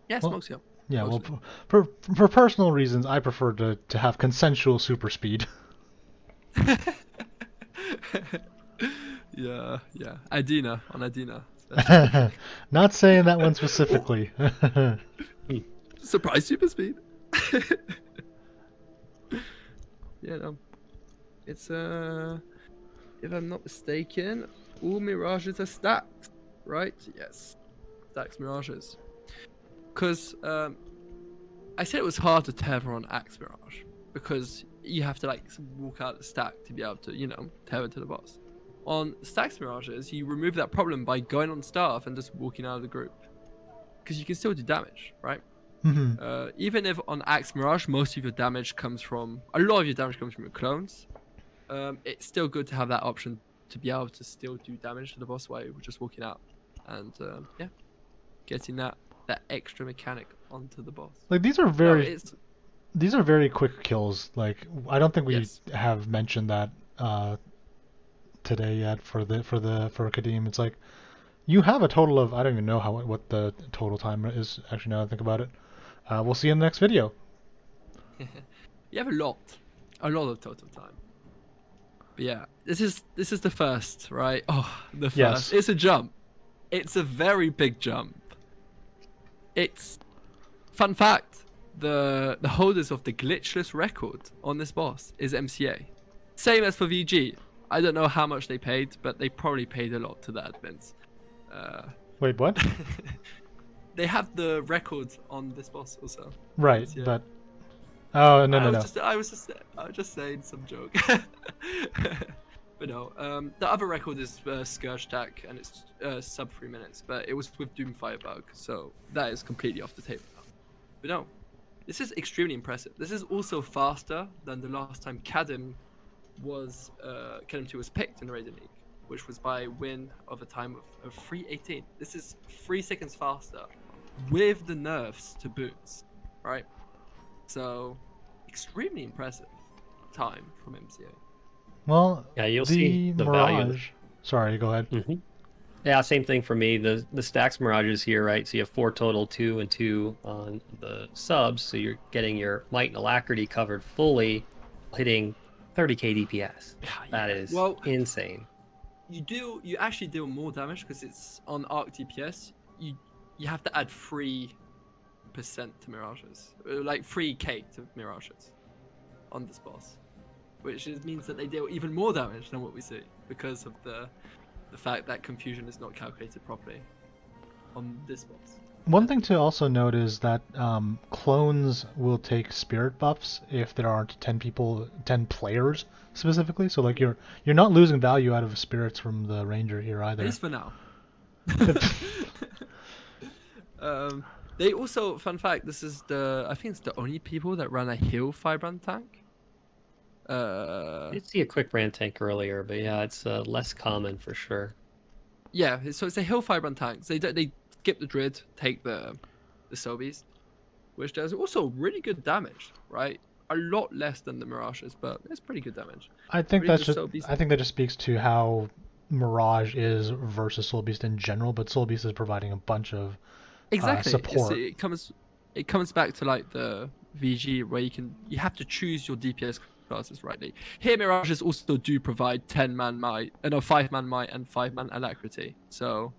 Well, smoke scale yeah. Well, mostly. for personal reasons, I prefer to have consensual super speed. Yeah. Adina on Adina, especially. Not saying that one specifically. Hmm. Surprise super speed. Yeah, no. It's if I'm not mistaken, all mirages are stacks, right? Yes. Stacks mirages. Because I said it was hard to tether on axe mirage because you have to like walk out the stack to be able to, tether to the boss. On stacks mirages, you remove that problem by going on staff and just walking out of the group. Because you can still do damage, right? Hmm. Even if on Axe Mirage, most of your damage comes from a lot of your damage comes from your clones. It's still good to have that option to be able to still do damage to the boss while you're just walking out, and getting that extra mechanic onto the boss. Like No, it's these are very quick kills. Like I don't think we yes. have mentioned that today yet for Kadim. It's like you have a total of I don't even know what the total time is actually now that I think about it. We'll see you in the next video. You have a lot of total time. But yeah, this is the first, right? Oh, the first. Yes. It's a jump. It's a very big jump. It's fun fact. The holders of the glitchless record on this boss is MCA. Same as for VG. I don't know how much they paid, but they probably paid a lot to the admins. Uh, Wait, what? they have the record on this boss also. Right, MCA. but oh no I no was no. just I was just saying some joke. But no, the other record is Scourge Attack, and it's sub 3 minutes, but it was with Doomfire bug, so that is completely off the table now. But no, this is extremely impressive. This is also faster than the last time Kadim 2 was picked in the Raiden League, which was by win of a time of 3:18. This is 3 seconds faster with the nerfs to boots, right? So extremely impressive time from MCA. Well, Yeah, you'll see the the value of Mirage. Sorry, go ahead. the. Yeah, same thing for me. The stacks mirages here, right? So you have 4 total, 2 and 2 on the subs. So you're getting your might and alacrity covered fully, hitting 30k DPS. That is Well, insane. you actually deal more damage because it's on arc DPS. You have to add 3% to mirages, like 3k to mirages on this boss, which means that they deal even more damage than what we see because of the fact that confusion is not calculated properly on this boss. One thing to also note is that clones will take spirit buffs if there aren't 10 players specifically. So like you're not losing value out of spirits from the ranger here At either. least for now. They also, fun fact, this is I think it's the only people that run a heal Firebrand tank. I did see a quick brand tank earlier, but yeah, it's less common for sure. Yeah, so it's a hill Firebrand tank. They skip the Drid, take the Sobeys, which does also really good damage, right? A lot less than the Mirages, but it's pretty good damage. I think Really that's good just Sobeys. I think that just speaks to how Mirage is versus Soul Beast in general, but Soul Beast is providing a bunch of Exactly. support. It comes back to like the VG where you have to choose your DPS classes rightly. Here Mirages also do provide 10-man might, 5-man might and 5-man alacrity. So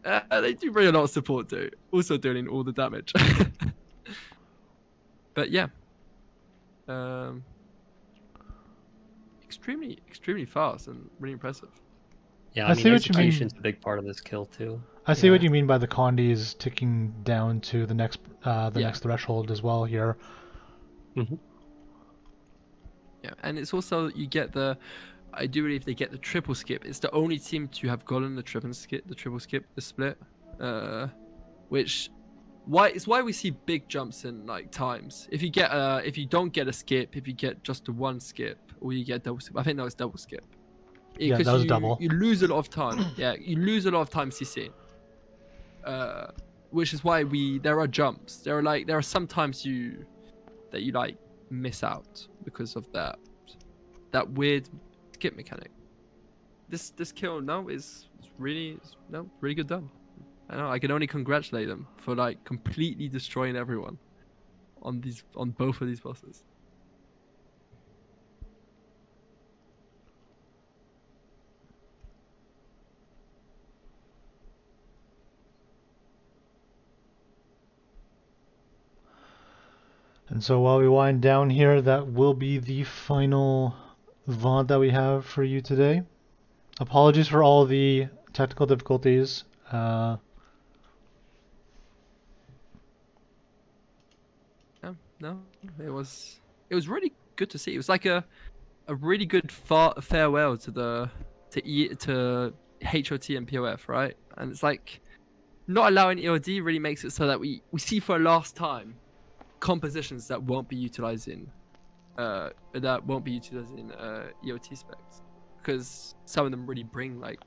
they do bring a lot of support too. Also doing all the damage. But yeah. Extremely fast and really impressive. Yeah, I I see mean what you mean. execution's a big part of this kill too. I see what Yeah. you mean by the condies ticking down to the next Yeah. next threshold as well here. Yeah, and it's also you get the. I do believe they get the triple skip. It's the only team to have gotten the triple skip, the split, which it's why we see big jumps in like times. If you don't get a skip, if you get just the one skip, or you get double skip, I think that was double skip. Yeah, that Because was double. you lose a lot of time. Yeah, you lose a lot of time CCing. Which is why there are jumps. There are some times that you like miss out because of that weird skip mechanic. This kill is really good done. I know I can only congratulate them for like completely destroying everyone on both of these bosses. And so while we wind down here, that will be the final VOD that we have for you today. Apologies for all the technical difficulties. No, it was really good to see. It was like a really good farewell to HOT and POF, right? And it's like not allowing EOD really makes it so that we see for a last time compositions that won't be utilizing EOT specs, because some of them really bring like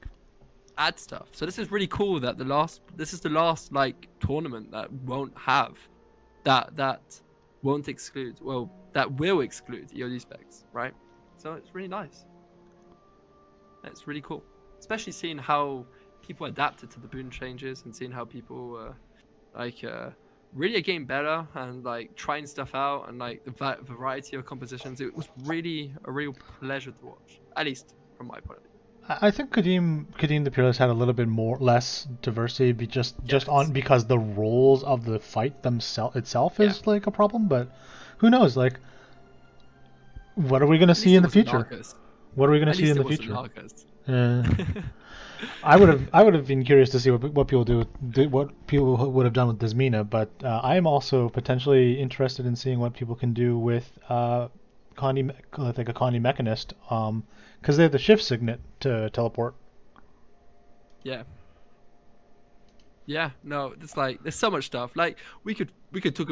add stuff. So this is really cool that this is the last like tournament that won't have that won't exclude that will exclude EOD specs, right? So it's really nice. It's really cool, especially seeing how people adapted to the boon changes and seeing how people really are getting better and like trying stuff out and like the variety of compositions. It was really a real pleasure to watch, at least from my point of view. I think Kadeem the Peerless had a little bit less diversity, because the roles of the fight itself is like a problem. But who knows? Like, what are we gonna see in the future? What are we gonna see in the future? I would have been curious to see what people what people would have done with Desmina, but I am also potentially interested in seeing what people can do with Condi, like a Condi Mechanist, because they have the shift signet to teleport. Yeah. Yeah, no, it's like there's so much stuff. Like we could talk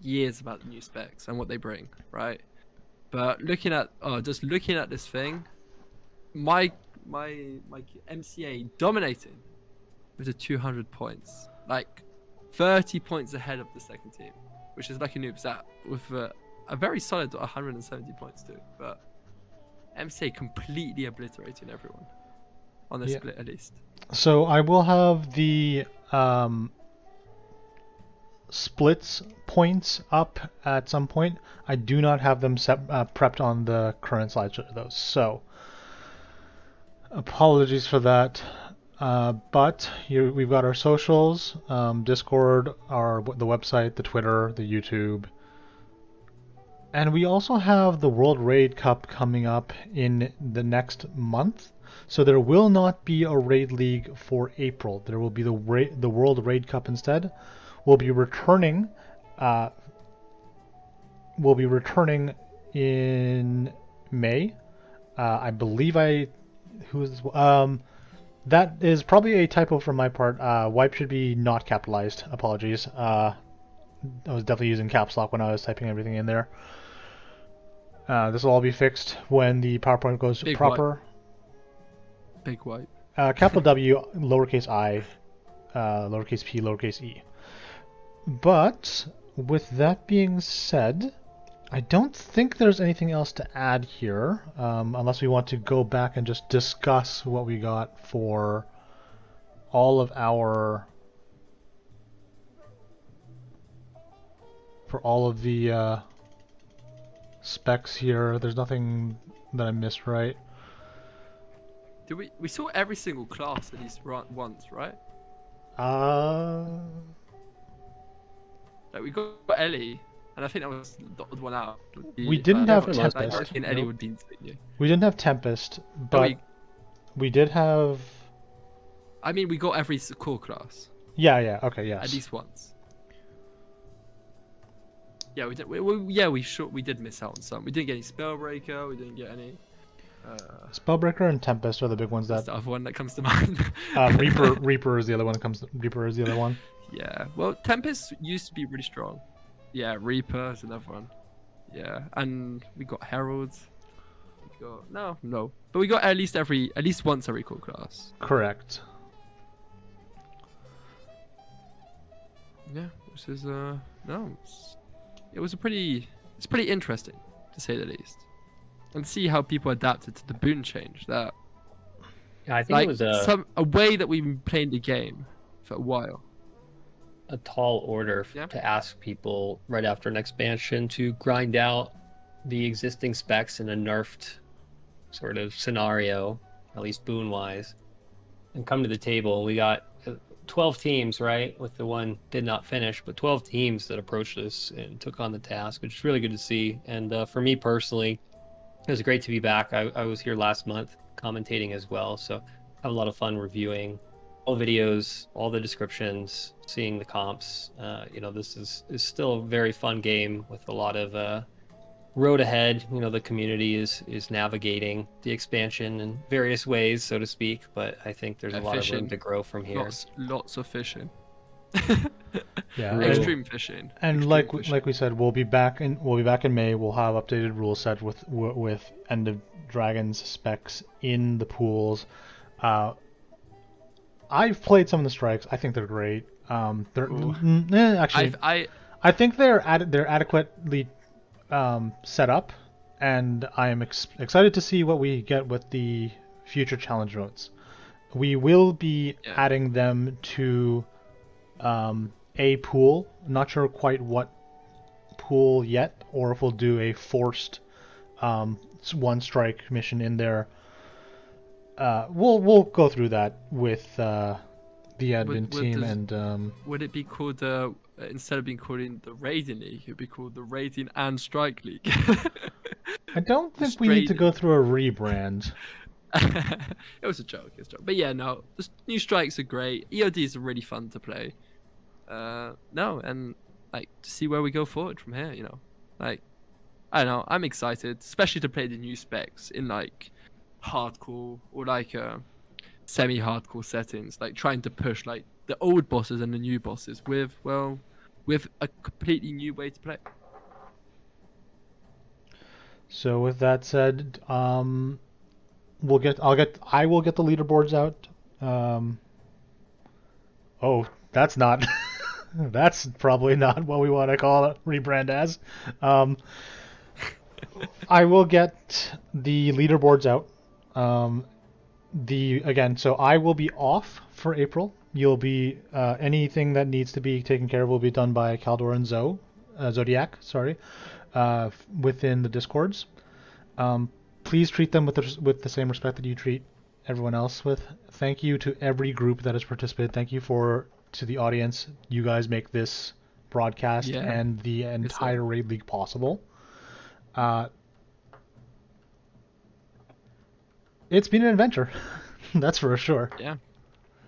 years about the new specs and what they bring, right? But looking at this thing, my MCA dominating with the 200 points, like 30 points ahead of the second team, which is Lucky Noobs at with a very solid 170 points too. But MCA completely obliterating everyone on the split at least. So I will have the splits points up at some point. I do not have them prepped on the current slideshow though, so apologies for that. But we've got our socials, Discord, the website, the Twitter, the YouTube. And we also have the World Raid Cup coming up in the next month. So there will not be a Raid League for April. There will be the World Raid Cup instead. We'll be returning in May. I believe that is probably a typo from my part. Wipe should be not capitalized. Apologies. I was definitely using caps lock when I was typing everything in there. This will all be fixed when the PowerPoint goes proper. Big wipe. Capital W, lowercase I, lowercase p, lowercase e. But with that being said, I don't think there's anything else to add here, unless we want to go back and just discuss what we got for all of the specs here. There's nothing that I missed, right? We saw every single class at least once, right? Like we got Ellie, and I think that was the odd one out. We didn't have Tempest. Ellie would be. We didn't have Tempest, but we did have. I mean, we got every core class Yeah. Okay. Yes. at least once. Yeah, we did. We did miss out on some. We didn't get any Spellbreaker. We didn't get any. Spellbreaker and Tempest are the big ones That's that. the other one that comes to mind. Reaper is the other one. Reaper is the other one. Yeah. Well, Tempest used to be really strong. Yeah, Reaper is another one. Yeah, and we got Heralds. We got no, but we got at least once every core class. Correct. Yeah, which is it's pretty interesting to say the least, and see how people adapted to the boon change. That Yeah, I think it was a way that we've been playing the game for a while. a tall order to ask people right after an expansion to grind out the existing specs in a nerfed sort of scenario, at least boon wise, and come to the table. We got 12 teams, right? With the one did not finish, but 12 teams that approached us and took on the task, which is really good to see. And for me personally, it was great to be back. I was here last month commentating as well, so I have a lot of fun reviewing all videos, all the descriptions, seeing the comps. This is still a very fun game with a lot of road ahead. The community is navigating the expansion in various ways, so to speak, but I think there's a lot of room to grow from here. Lots of fishing. Yeah, extreme fishing. And extreme fishing. like we said, we'll be back in May. We'll have updated rule set with End of Dragons specs in the pools. I've played some of the strikes. I think they're great. Actually, I think they're adequately set up, and I am excited to see what we get with the future challenge modes. We will be adding them to a pool. Not sure quite what pool yet, or if we'll do a forced one strike mission in there. We'll go through that with the admin team and. Would it be called instead of being called in the Raiding League, it'd be called the Raiding and Strike League? I don't think we need to go through a rebrand. It was a joke. But yeah, no, the new strikes are great. EODs are really fun to play. And like to see where we go forward from here. Like I don't know. I'm excited, especially to play the new specs in like hardcore or like semi-hardcore settings, like trying to push like the old bosses and the new bosses with a completely new way to play. So with that said, I will get the leaderboards out. That's not that's probably not what we want to call it rebrand as. I will get the leaderboards out. So I will be off for April. You'll be anything that needs to be taken care of will be done by Caldor and Zodiac. Sorry, within the Discords. Please treat them with the same respect that you treat everyone else with. Thank you to every group that has participated. Thank you to the audience. You guys make this broadcast and the entire Raid League possible. It's been an adventure. That's for sure.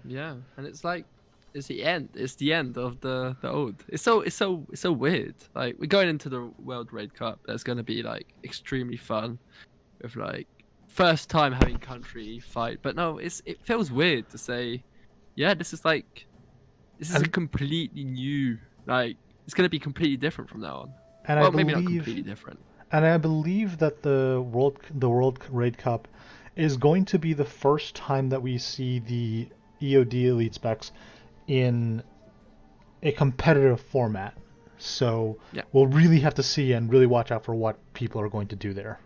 Yeah, and it's like it's the end of the old. It's so weird. Like we're going into the World Raid Cup. That's going to be like extremely fun with like first time having country fight. But no, it feels weird to say this is a completely new, like it's going to be completely different from now on. And maybe not completely different. And I believe that the World Raid Cup is going to be the first time that we see the EOD Elite specs in a competitive format. So we'll really have to see and really watch out for what people are going to do there.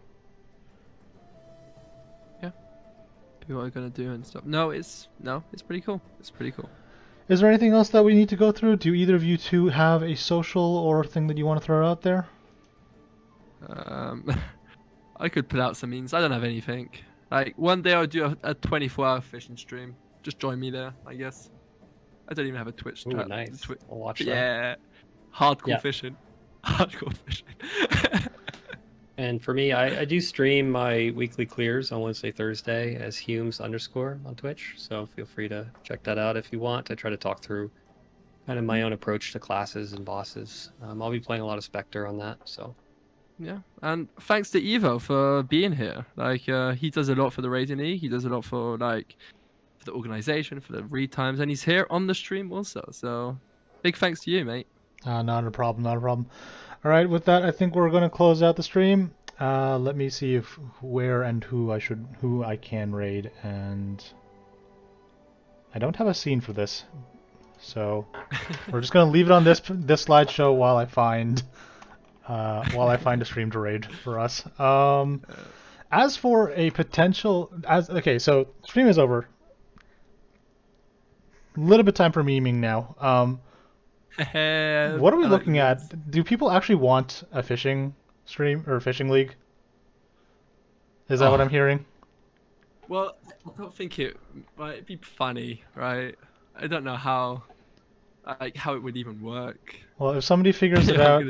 Yeah. People are going to do and stuff. No, it's pretty cool. It's pretty cool. Is there anything else that we need to go through? Do either of you two have a social or thing that you want to throw out there? I could put out some memes. I don't have anything. Like one day I'll do a 24-hour fishing stream. Just join me there, I guess. I don't even have a Twitch. Ooh, nice. I'll watch that. Yeah, hardcore fishing. Hardcore fishing. And for me, I do stream my weekly clears on Wednesday, Thursday as Humes underscore on Twitch. So feel free to check that out if you want. I try to talk through kind of my own approach to classes and bosses. I'll be playing a lot of Spectre on that. So Yeah, and thanks to Evo for being here. Like, he does a lot for the Rating E. He does a lot for for the organization, for the read times, and he's here on the stream also. So, big thanks to you, mate. Not a problem, not a problem. All right, with that, I think we're going to close out the stream. Let me see if where and who I can raid, and I don't have a scene for this, so we're just going to leave it on this slideshow while I find a stream to raid for us. As for a potential, okay, so stream is over. A little bit time for memeing now. What are we looking at? Do people actually want a fishing stream or fishing league? Is that what I'm hearing? Well, I don't think it might be funny, right? I don't know how it would even work. Well, if somebody figures it out,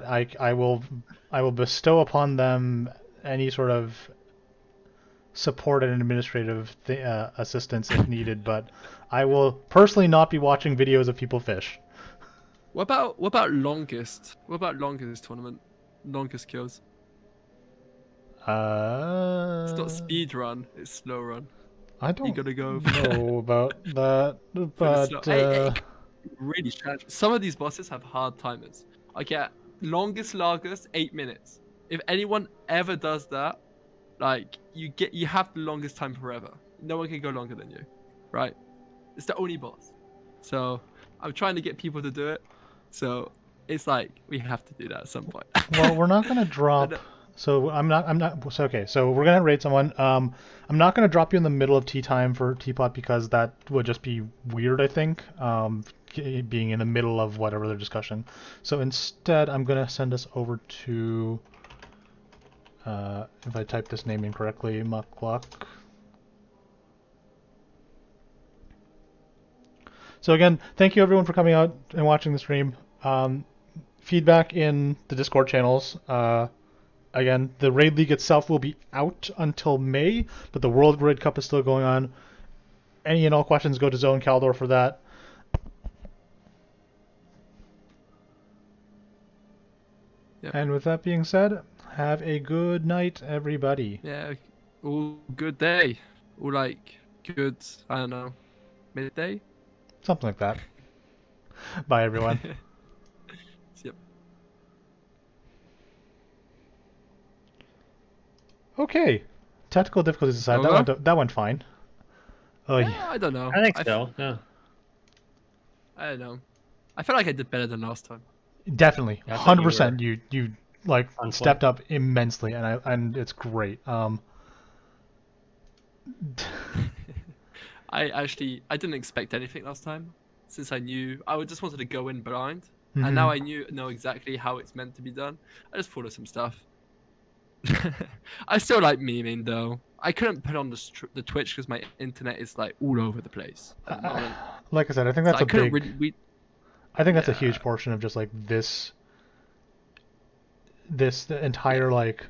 I will bestow upon them any sort of support and administrative assistance if needed. But I will personally not be watching videos of people fish. What about longest? What about longest tournament? Longest kills? It's not speed run, it's slow run. I don't You gotta go know about that, but really challenging. Some of these bosses have hard timers. I get longest 8 minutes. If anyone ever does that, like you have the longest time forever. No one can go longer than you, right? It's the only boss. So I'm trying to get people to do it. So it's like we have to do that at some point. Well, we're not gonna drop. So I'm not. So okay. So we're gonna raid someone. I'm not gonna drop you in the middle of tea time for Teapot because that would just be weird. I think. Being in the middle of whatever their discussion. So instead, I'm gonna send us over to. If I type this name incorrectly, Muckluck. So again, thank you everyone for coming out and watching the stream. Feedback in the Discord channels. Again, the Raid League itself will be out until May, but the World Raid Cup is still going on. Any and all questions, go to Zone Caldor for that. Yep. And with that being said, have a good night, everybody. Yeah, all good day. All like good, I don't know, midday? Something like that. Bye, everyone. Yep. Okay. Technical difficulties aside, that went fine. Yeah, I don't know. I think so. Yeah. I don't know. I feel like I did better than last time. Definitely, 100%. You like stepped up immensely, and it's great. I didn't expect anything last time, since I knew I just wanted to go in blind, and now I know exactly how it's meant to be done. I just thought of some stuff. I still like memeing though. I couldn't put on the Twitch because my internet is like all over the place at the moment. Like I said, I think that's I think that's a huge portion of just like this the entire like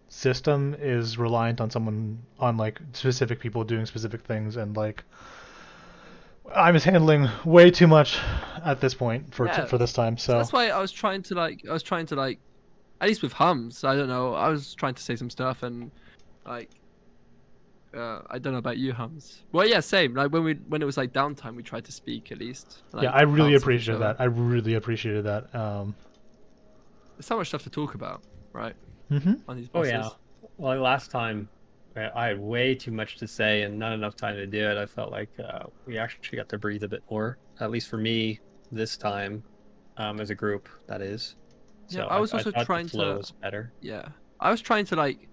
system is reliant on like specific people doing specific things, and like I was handling way too much at this point for this time. So that's why I was trying to like at least with hums, I don't know, I was trying to say some stuff, and like I don't know about you, hums. Well, yeah, same. Like when it was like downtime, we tried to speak at least. Like, yeah, I really appreciated that. I really appreciated that. There's so much stuff to talk about, right? On these bosses. Oh yeah. Well, last time I had way too much to say and not enough time to do it. I felt like we actually got to breathe a bit more, at least for me this time, as a group. That is. So yeah, I was also trying the flow was better. Yeah, I was trying to like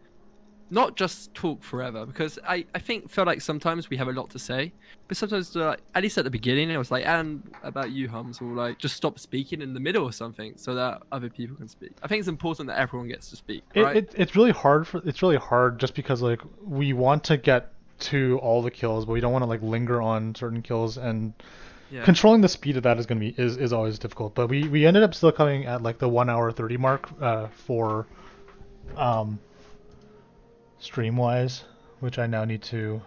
not just talk forever, because I felt like sometimes we have a lot to say, but sometimes at least at the beginning it was like, and about you, hums, or like just stop speaking in the middle or something so that other people can speak. I think it's important that everyone gets to speak, right? It's really hard just because like we want to get to all the kills, but we don't want to like linger on certain kills, and controlling the speed of that is always difficult. But we ended up still coming at like the 1 hour 30 mark for stream wise, which I now need to